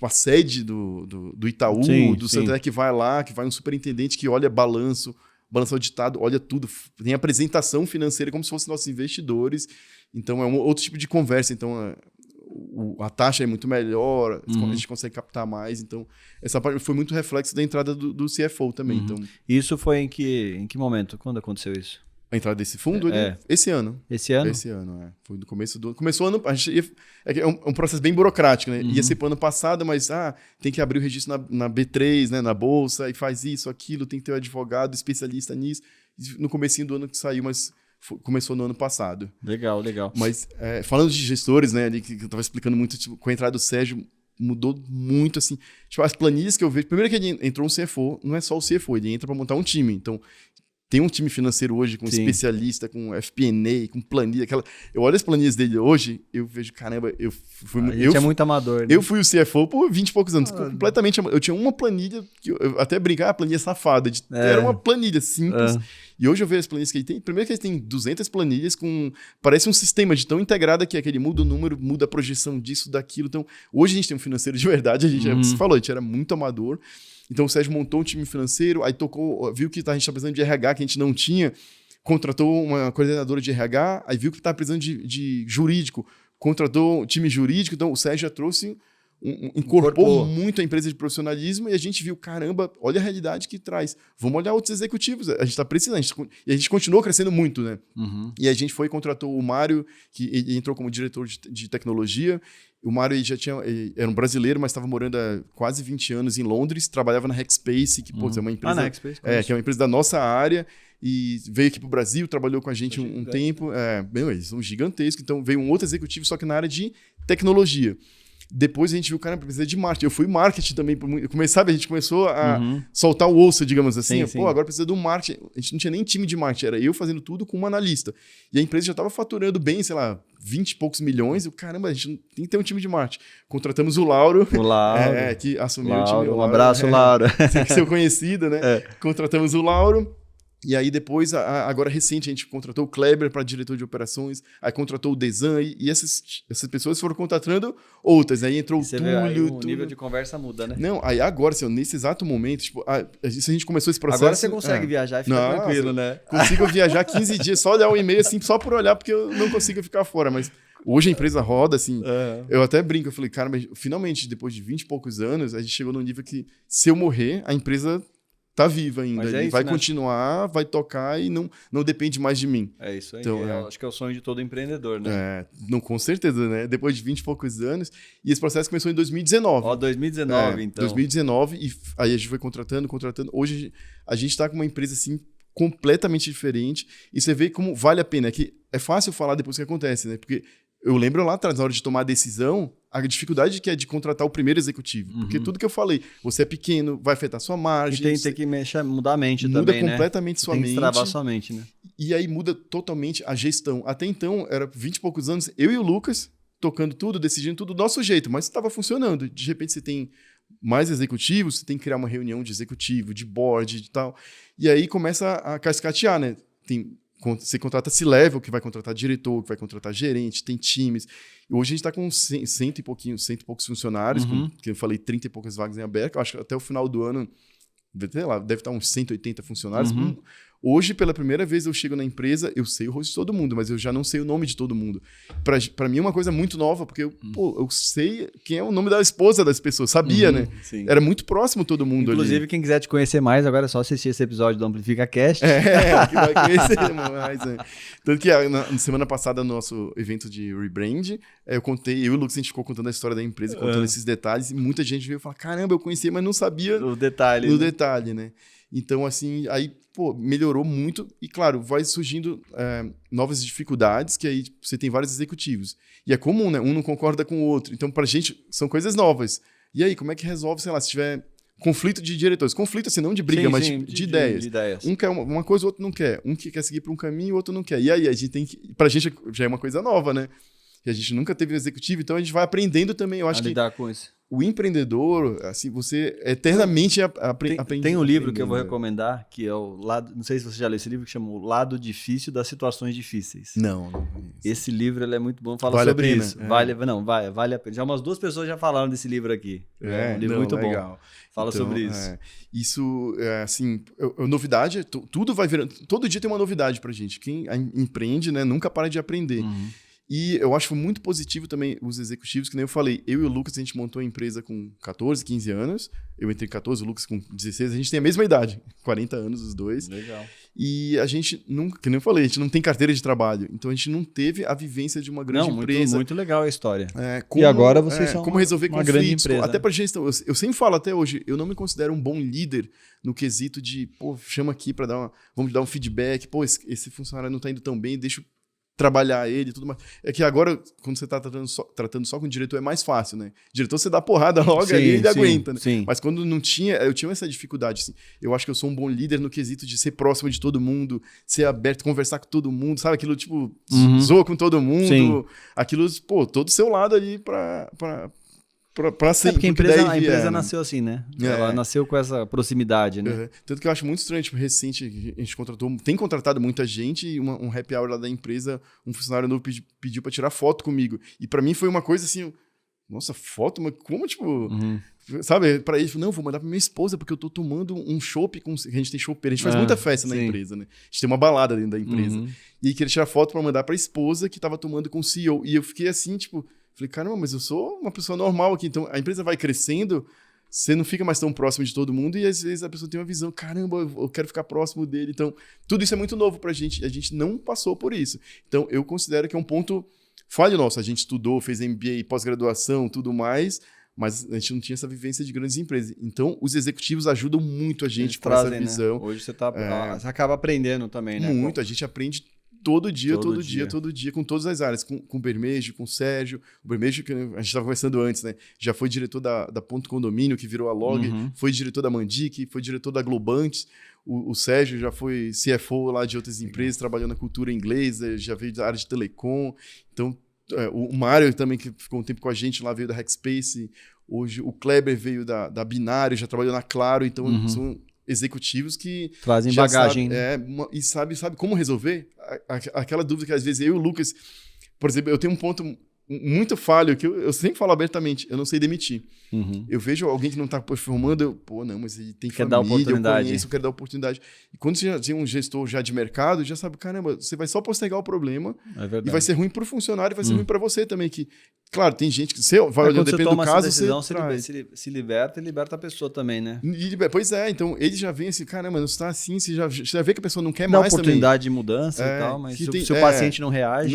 sede do Itaú, do Santander, que vai lá, que vai um superintendente que olha balanço auditado, olha tudo, tem apresentação financeira como se fossem nossos investidores. Então, é um outro tipo de conversa. Então, a taxa é muito melhor, a gente consegue captar mais. Então, essa parte foi muito reflexo da entrada do CFO também. Então, isso foi em que momento? Quando aconteceu isso? A entrada desse fundo? Esse ano. Esse ano? Esse ano, Foi do começo do ano. Começou o ano... é um processo bem burocrático, né? Ia ser para o ano passado, mas tem que abrir o registro na B3, né? Na Bolsa, e faz isso, aquilo, tem que ter um advogado especialista nisso. No comecinho do ano que saiu, mas... Começou no ano passado. Legal. Mas falando de gestores, né, ali, que eu estava explicando muito, tipo, com a entrada do Sérgio, mudou muito, assim. Tipo, as planilhas que eu vejo... Primeiro que ele entrou um CFO, não é só o CFO, ele entra para montar um time. Então, tem um time financeiro hoje com especialista, com FP&A, com planilha. Eu olho as planilhas dele hoje, eu vejo, caramba, eu é muito amador. Né? Eu fui o CFO por 20 e poucos anos. Completamente amador. Eu tinha uma planilha, que eu até brincar, a planilha safada. Era uma planilha simples. E hoje eu vejo as planilhas que ele tem. Primeiro que ele tem 200 planilhas com... Parece um sistema de tão integrada que é que ele muda o número, muda a projeção disso, daquilo. Então, hoje a gente tem um financeiro de verdade. A gente, você falou, a gente era muito amador. Então, o Sérgio montou um time financeiro, aí viu que a gente está precisando de RH, que a gente não tinha, contratou uma coordenadora de RH, aí viu que está precisando de jurídico, contratou um time jurídico. Então, o Sérgio já trouxe... incorporou muito a empresa de profissionalismo, e a gente viu, caramba, olha a realidade que traz. Vamos olhar outros executivos. A gente está precisando. E a gente continuou crescendo muito, né? E a gente foi e contratou o Mário, que ele entrou como diretor de tecnologia. O Mário ele era um brasileiro, mas estava morando há quase 20 anos em Londres, trabalhava na Hackspace, que é uma empresa... Hackspace, que é uma empresa da nossa área, e veio aqui para o Brasil, trabalhou com a gente um tempo. Eles são gigantescos. Então, veio um outro executivo, só que na área de tecnologia. Depois a gente viu, cara, precisa de marketing. Eu fui marketing também. A gente começou a soltar o osso, digamos assim. Sim. Agora precisa do marketing. A gente não tinha nem time de marketing, era eu fazendo tudo com um analista. E a empresa já estava faturando bem, sei lá, 20 e poucos milhões. E caramba, a gente tem que ter um time de marketing. Contratamos o Lauro. Que assumiu o time. Um abraço, Lauro. Seu conhecido, né? Contratamos o Lauro. E aí depois, agora recente, a gente contratou o Kleber para diretor de operações, aí contratou o Desan, e essas pessoas foram contratando outras. Aí entrou o Túlio. O nível de conversa muda, né? Não, aí agora, assim, nesse exato momento, tipo, a gente começou esse processo... Agora você consegue viajar e ficar tranquilo, né? Consigo viajar 15 dias, só olhar o e-mail, assim, só por olhar, porque eu não consigo ficar fora, mas... Hoje a empresa roda, assim, eu até brinco, eu falei, cara, mas finalmente, depois de 20 e poucos anos, a gente chegou num nível que, se eu morrer, a empresa... tá viva ainda, ele vai continuar, vai tocar e não depende mais de mim. É isso aí, então, acho que é o sonho de todo empreendedor, né? Não, com certeza, né? Depois de 20 e poucos anos, e esse processo começou em 2019. 2019, então. 2019, e aí a gente foi contratando. Hoje a gente tá com uma empresa, assim, completamente diferente, e você vê como vale a pena, que é fácil falar depois que acontece, né? Porque eu lembro lá atrás, na hora de tomar a decisão, a dificuldade que é de contratar o primeiro executivo. Porque tudo que eu falei, você é pequeno, vai afetar sua margem. E tem que mudar a mente muda também, completamente sua mente. Tem que destravar sua mente, né? E aí muda totalmente a gestão. Até então, era 20 e poucos anos, eu e o Lucas, tocando tudo, decidindo tudo do nosso jeito, mas estava funcionando. De repente você tem mais executivos, você tem que criar uma reunião de executivo, de board e tal. E aí começa a cascatear, né? Você contrata C-Level, que vai contratar diretor, que vai contratar gerente, tem times. E hoje a gente está com cento e poucos funcionários, que eu falei 30 e poucas vagas em aberto. Eu acho que até o final do ano, sei lá, deve estar uns 180 funcionários. Hoje, pela primeira vez, eu chego na empresa, eu sei o rosto de todo mundo, mas eu já não sei o nome de todo mundo. Para mim é uma coisa muito nova, porque eu sei quem é o nome da esposa das pessoas, sabia, né? Sim. Era muito próximo todo mundo. Inclusive, ali. Quem quiser te conhecer mais, agora é só assistir esse episódio do Amplifica Cast. Que vai conhecer mais. Tanto que na semana passada, no nosso evento de rebrand, eu e o Lucas, a gente ficou contando a história da empresa, contando esses detalhes, e muita gente veio falar, caramba, eu conhecia, mas não sabia no detalhe, detalhe, né? Então, assim, aí, pô, melhorou muito. E, claro, vai surgindo novas dificuldades, que aí você tem vários executivos. E é comum, né? Um não concorda com o outro. Então, pra gente, são coisas novas. E aí, como é que resolve, sei lá, se tiver conflito de diretores? Conflito, assim, não de briga, mas de ideias. Um quer uma coisa, o outro não quer. Um que quer seguir por um caminho, o outro não quer. E aí, a gente tem que... Pra gente, já é uma coisa nova, né? Que a gente nunca teve um executivo, então a gente vai aprendendo também. Eu acho que lidar com isso. O empreendedor, assim, você eternamente aprende. Tem um livro que eu vou recomendar, que é o lado... Não sei se você já leu esse livro, que chama O Lado Difícil das Situações Difíceis. Não. Esse livro ele é muito bom, fala sobre isso. Vale a pena. Já umas 2 pessoas já falaram desse livro aqui. É um livro muito bom. Fala sobre isso. Isso, assim, novidade, tudo vai virando... Todo dia tem uma novidade pra gente. Quem empreende, né, nunca para de aprender. Uhum. E eu acho muito positivo também os executivos, que nem eu falei, eu e o Lucas, a gente montou a empresa com 14, 15 anos, eu entrei com 14, o Lucas com 16, a gente tem a mesma idade, 40 anos os dois. Legal. E a gente nunca, que nem eu falei, a gente não tem carteira de trabalho, então a gente não teve a vivência de uma grande empresa. Muito legal a história. E agora vocês são como resolver uma conflitos, grande empresa. Até pra gestão. Eu sempre falo até hoje, eu não me considero um bom líder no quesito de, pô, chama aqui pra vamos dar um feedback, pô, esse funcionário não tá indo tão bem, deixa eu trabalhar ele e tudo mais. É que agora, quando você tá tratando só com o diretor, é mais fácil, né? O diretor, você dá porrada logo ali e ele aguenta, né? Sim. Mas quando não tinha, eu tinha essa dificuldade, assim. Eu acho que eu sou um bom líder no quesito de ser próximo de todo mundo, ser aberto, conversar com todo mundo, sabe? Aquilo, tipo, zoa com todo mundo. Sim. Aquilo, pô, todo seu lado ali pra sempre. Porque a empresa nasceu assim, né? Ela nasceu com essa proximidade, né? Uhum. Tanto que eu acho muito estranho, tipo, recente, a gente tem contratado muita gente e um happy hour lá da empresa, um funcionário novo pediu pra tirar foto comigo. E pra mim foi uma coisa assim, nossa, foto? Mas como, tipo... Sabe, pra ele, não, vou mandar pra minha esposa, porque eu tô tomando um chopp, a gente tem chopeira, a gente faz muita festa na empresa, né? A gente tem uma balada dentro da empresa. E queria tirar foto pra mandar pra esposa que tava tomando com o CEO. E eu fiquei assim, tipo... Falei, caramba, mas eu sou uma pessoa normal aqui. Então, a empresa vai crescendo, você não fica mais tão próximo de todo mundo e, às vezes, a pessoa tem uma visão, caramba, eu quero ficar próximo dele. Então, tudo isso é muito novo pra gente. A gente não passou por isso. Então, eu considero que é um ponto falho nosso. A gente estudou, fez MBA, pós-graduação, tudo mais, mas a gente não tinha essa vivência de grandes empresas. Então, os executivos ajudam muito a gente com essa visão. Né? Hoje você acaba aprendendo também, né? Muito, a gente aprende todo dia, com todas as áreas. Com o Bermejo, com o Sérgio. O Bermejo, que a gente estava conversando antes, né? Já foi diretor da Ponto Condomínio, que virou a Log, foi diretor da Mandic, foi diretor da Globant. O Sérgio já foi CFO lá de outras empresas, trabalhou na cultura inglesa, já veio da área de telecom. Então, o Mário também, que ficou um tempo com a gente lá, veio da Hackspace. Hoje, o Kleber veio da Binário, já trabalhou na Claro. Então, são executivos que trazem bagagem, e sabe como resolver aquela dúvida que às vezes eu e o Lucas, por exemplo, eu tenho um ponto muito falho que eu sempre falo abertamente, eu não sei demitir. Eu vejo alguém que não está performando, não, mas ele tem família, dar oportunidade. Eu conheço, eu quero dar oportunidade. E quando você já tem um gestor já de mercado, já sabe, caramba, você vai só postergar o problema e vai ser ruim para o funcionário e vai ser ruim para você também, que claro, tem gente que você vai olhando, depende do caso, decisão, você se liberta e liberta a pessoa também, né? Pois é, então ele já vem assim, caramba, não está assim, você já vê que a pessoa não quer dá mais oportunidade também. De mudança e tal, mas se o paciente não reage...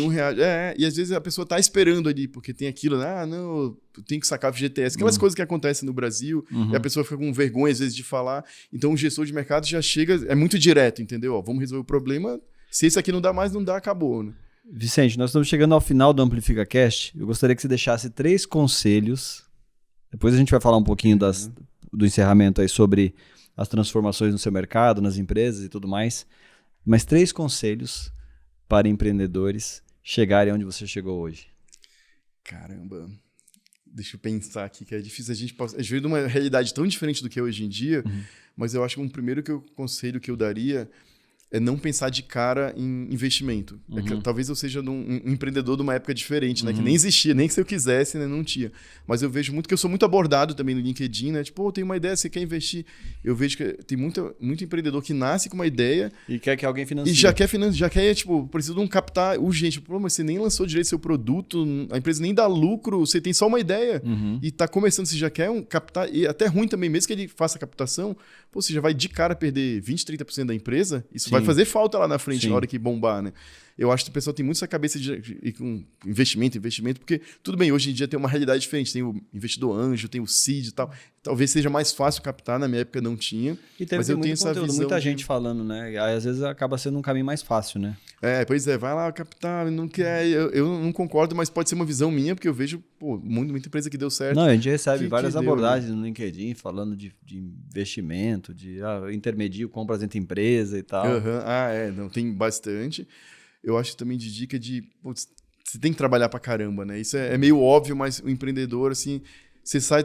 E às vezes a pessoa está esperando ali, porque tem aquilo, né? Não, eu tenho que sacar FGTS, aquelas coisas que acontecem no Brasil, e a pessoa fica com vergonha às vezes de falar, então o gestor de mercado já chega, é muito direto, entendeu? Vamos resolver o problema, se esse aqui não dá mais, não dá, acabou, né? Vicente, nós estamos chegando ao final do Amplifica Cast. Eu gostaria que você deixasse 3 conselhos. Depois a gente vai falar um pouquinho do encerramento aí sobre as transformações no seu mercado, nas empresas e tudo mais. Mas 3 conselhos para empreendedores chegarem onde você chegou hoje. Caramba, deixa eu pensar aqui, que é difícil a gente vive de uma realidade tão diferente do que é hoje em dia, mas eu acho que um primeiro conselho que eu daria é não pensar de cara em investimento. Talvez eu seja um empreendedor de uma época diferente, né? Que nem existia, nem que se eu quisesse, né? Não tinha. Mas eu vejo muito que eu sou muito abordado também no LinkedIn, né? Tipo, eu tenho uma ideia, você quer investir? Eu vejo que tem muito empreendedor que nasce com uma ideia... E quer que alguém financie. E já quer, tipo, precisa de um capital urgente. Pô, mas você nem lançou direito seu produto, a empresa nem dá lucro, você tem só uma ideia e tá começando, você já quer um capital... E até ruim também, mesmo que ele faça a captação, pô, você já vai de cara perder 20%, 30% da empresa, isso vai fazer falta lá na frente, Sim. na hora que bombar, né? Eu acho que o pessoal tem muito essa cabeça de ir com investimento, porque, tudo bem, hoje em dia tem uma realidade diferente. Tem o investidor anjo, tem o seed e tal. Talvez seja mais fácil captar, na minha época não tinha. E tem mas eu muito tenho essa conteúdo, visão muita gente falando, né? Aí, às vezes acaba sendo um caminho mais fácil, né? Pois é, vai lá captar, não quer. Eu não concordo, mas pode ser uma visão minha, porque eu vejo, muita empresa que deu certo. Não, a gente recebe várias deu, abordagens no LinkedIn falando de investimento, de intermedio, compras entre empresa e tal. Não, tem bastante. Eu acho também de dica de... você tem que trabalhar pra caramba, né? Isso é meio óbvio, mas o empreendedor, assim... Você sai...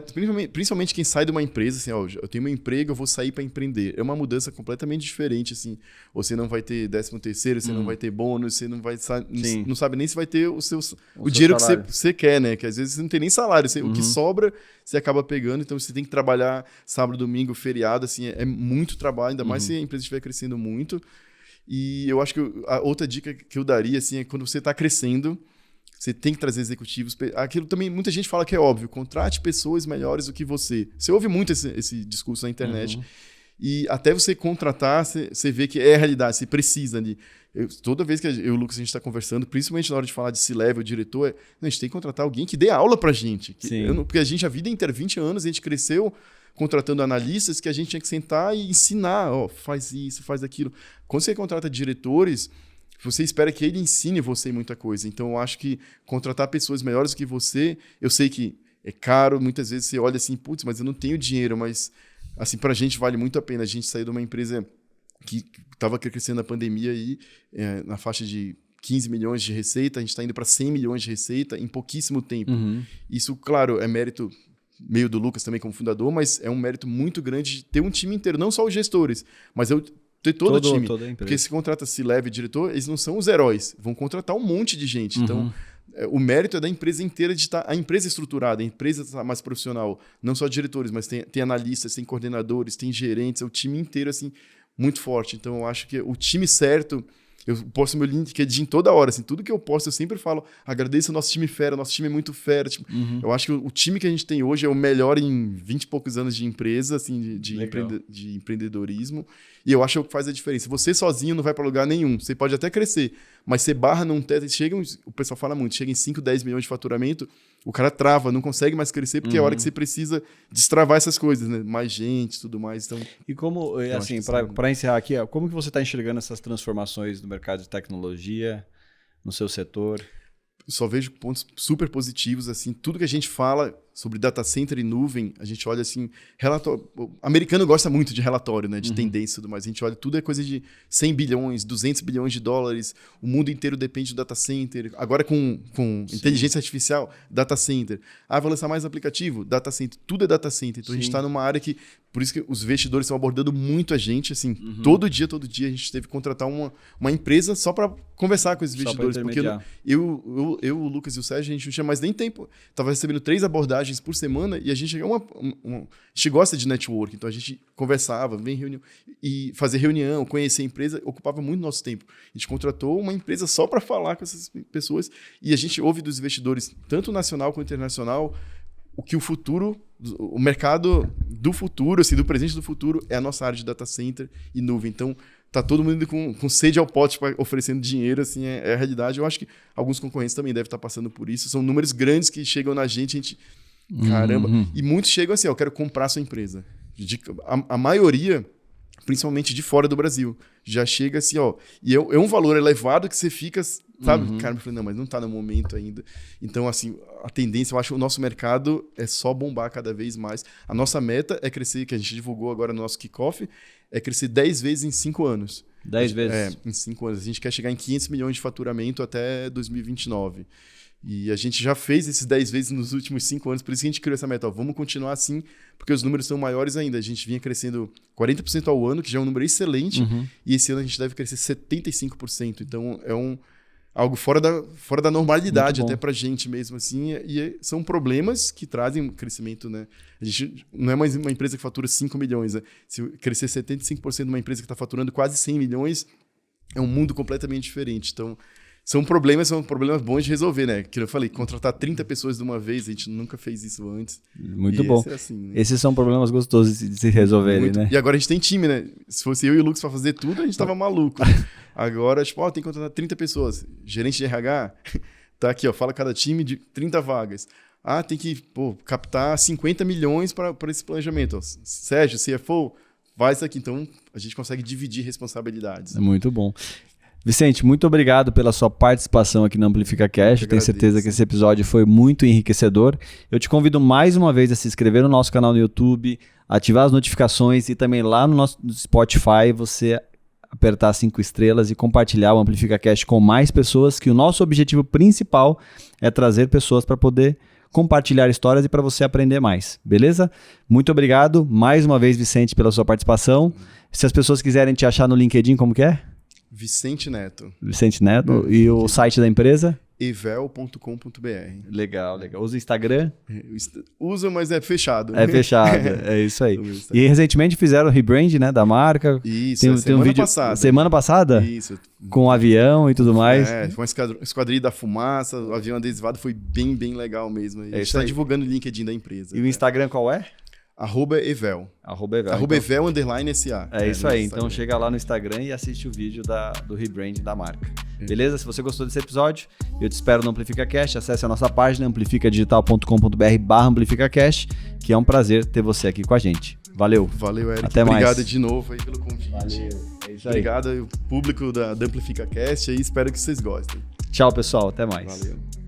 Principalmente quem sai de uma empresa, assim, eu tenho meu emprego, eu vou sair pra empreender. É uma mudança completamente diferente, assim. Você não vai ter 13º, você não vai ter bônus, você não vai... Não sabe nem se vai ter o dinheiro que você quer, né? Que às vezes você não tem nem salário. O que sobra, você acaba pegando. Então, você tem que trabalhar sábado, domingo, feriado, assim. É muito trabalho, ainda mais se a empresa estiver crescendo muito. E eu acho que a outra dica que eu daria, assim, é quando você está crescendo, você tem que trazer executivos. Aquilo também, muita gente fala que é óbvio, contrate pessoas melhores do que você. Você ouve muito esse discurso na internet. E até você contratar, você vê que é a realidade, você precisa de... Toda vez que eu e o Lucas a gente está conversando, principalmente na hora de falar de C-Level, diretor, a gente tem que contratar alguém que dê aula pra gente. Porque a gente, a vida inteira, 20 anos, a gente cresceu contratando analistas que a gente tinha que sentar e ensinar, faz isso, faz aquilo. Quando você contrata diretores, você espera que ele ensine você muita coisa. Então, eu acho que contratar pessoas melhores do que você, eu sei que é caro, muitas vezes você olha assim, putz, mas eu não tenho dinheiro, mas assim, pra gente vale muito a pena. A gente sair de uma empresa que estava crescendo na pandemia aí, na faixa de 15 milhões de receita, a gente está indo para 100 milhões de receita em pouquíssimo tempo. Isso, claro, é mérito meio do Lucas também como fundador, mas é um mérito muito grande de ter um time inteiro, não só os gestores, mas eu ter todo o time. Porque se contrata C-Level diretor, eles não são os heróis, vão contratar um monte de gente. Então, o mérito é da empresa inteira de estar... A empresa é estruturada, a empresa está mais profissional, não só diretores, mas tem analistas, tem coordenadores, tem gerentes, é o time inteiro, assim, muito forte. Então, eu acho que o time certo... Eu posto meu LinkedIn toda hora, assim, tudo que eu posto eu sempre falo, agradeço ao nosso time fera, nosso time é muito fera. Tipo, eu acho que o time que a gente tem hoje é o melhor em 20 e poucos anos de empresa, assim, de empreendedorismo. E eu acho que faz a diferença. Você sozinho não vai para lugar nenhum. Você pode até crescer, mas você barra num teto, o pessoal fala muito, chega em 5, 10 milhões de faturamento, o cara trava, não consegue mais crescer, porque é a hora que você precisa destravar essas coisas, né? Mais gente, tudo mais. Então, e como, assim, para encerrar aqui, como que você está enxergando essas transformações no mercado de tecnologia, no seu setor? Eu só vejo pontos super positivos, assim, tudo que a gente fala sobre data center e nuvem, a gente olha assim, relatório, o americano gosta muito de relatório, né, de tendência e tudo mais, a gente olha, tudo é coisa de 100 bilhões, 200 bilhões de dólares, o mundo inteiro depende do data center, agora com inteligência artificial, data center, vai lançar mais aplicativo, data center, tudo é data center, então a gente está numa área que, por isso que os investidores estão abordando muito a gente, assim, todo dia a gente teve que contratar uma empresa só para conversar com os investidores, porque eu, o Lucas e o Sérgio, a gente não tinha mais nem tempo, estava recebendo 3 abordagens por semana e a gente a gente gosta de network, então a gente conversava, vem reunião e fazer reunião, conhecer a empresa, ocupava muito nosso tempo. A gente contratou uma empresa só para falar com essas pessoas e a gente ouve dos investidores, tanto nacional quanto internacional, o que o mercado do futuro, assim, do presente do futuro é a nossa área de data center e nuvem. Então, tá todo mundo indo com sede ao pote oferecendo dinheiro, assim, é a realidade. Eu acho que alguns concorrentes também devem estar passando por isso. São números grandes que chegam na gente, caramba. E muitos chegam assim, eu quero comprar a sua empresa. A maioria, principalmente de fora do Brasil, já chega assim, e é um valor elevado que você fica, sabe? Cara, eu falei, não, mas não tá no momento ainda. Então, assim, a tendência, eu acho que o nosso mercado é só bombar cada vez mais. A nossa meta é crescer, que a gente divulgou agora no nosso kickoff, é crescer 10 vezes em 5 anos. 10 vezes? Em 5 anos. A gente quer chegar em 500 milhões de faturamento até 2029. E a gente já fez esses 10 vezes nos últimos 5 anos, por isso que a gente criou essa meta. Vamos continuar assim, porque os números são maiores ainda. A gente vinha crescendo 40% ao ano, que já é um número excelente, e esse ano a gente deve crescer 75%. Então, é algo fora da normalidade até pra gente mesmo, assim. E são problemas que trazem crescimento, né? A gente não é mais uma empresa que fatura 5 milhões. Né? Se crescer 75% de uma empresa que está faturando quase 100 milhões, é um mundo completamente diferente. Então, são problemas bons de resolver, né? Que eu falei, contratar 30 pessoas de uma vez, a gente nunca fez isso antes. Muito bom. É assim, né? Esses são problemas gostosos de se resolverem, né? E agora a gente tem time, né? Se fosse eu e o Lucas pra fazer tudo, a gente tava maluco. Né? Agora, tipo, tem que contratar 30 pessoas. Gerente de RH, tá aqui, ó, fala cada time de 30 vagas. Tem que, captar 50 milhões para esse planejamento. Ó. Sérgio, CFO, faz isso aqui. Então, a gente consegue dividir responsabilidades. É muito bom. Vicente, muito obrigado pela sua participação aqui no Amplifica Cast. Tenho certeza que esse episódio foi muito enriquecedor. Eu te convido mais uma vez a se inscrever no nosso canal no YouTube, ativar as notificações e também lá no nosso Spotify você apertar 5 estrelas e compartilhar o Amplifica Cast com mais pessoas, que o nosso objetivo principal é trazer pessoas para poder compartilhar histórias e para você aprender mais, beleza? Muito obrigado mais uma vez, Vicente, pela sua participação. Se as pessoas quiserem te achar no LinkedIn, como que é? Vicente Neto. Vicente Neto. E o site da empresa? evel.com.br. Legal. Usa o Instagram? Usa, mas é fechado. É fechado, é isso aí. E recentemente fizeram o rebrand, né, da marca. Isso, semana passada. Semana passada? Isso. Com o avião e tudo mais. Foi uma esquadrilha da fumaça, o avião adesivado, foi bem, bem legal mesmo. A gente está divulgando o LinkedIn da empresa. E o Instagram qual é? @evel. @evel_SA. É isso aí. Então chega lá no Instagram e assiste o vídeo do rebrand da marca. Beleza? Se você gostou desse episódio, eu te espero no Amplifica Cast. Acesse a nossa página amplificadigital.com.br/amplificacast, que é um prazer ter você aqui com a gente. Valeu. Valeu, Eric. Até mais. Obrigado de novo aí pelo convite. Valeu. É isso aí. Obrigado ao público da Amplifica Cast e espero que vocês gostem. Tchau, pessoal. Até mais. Valeu.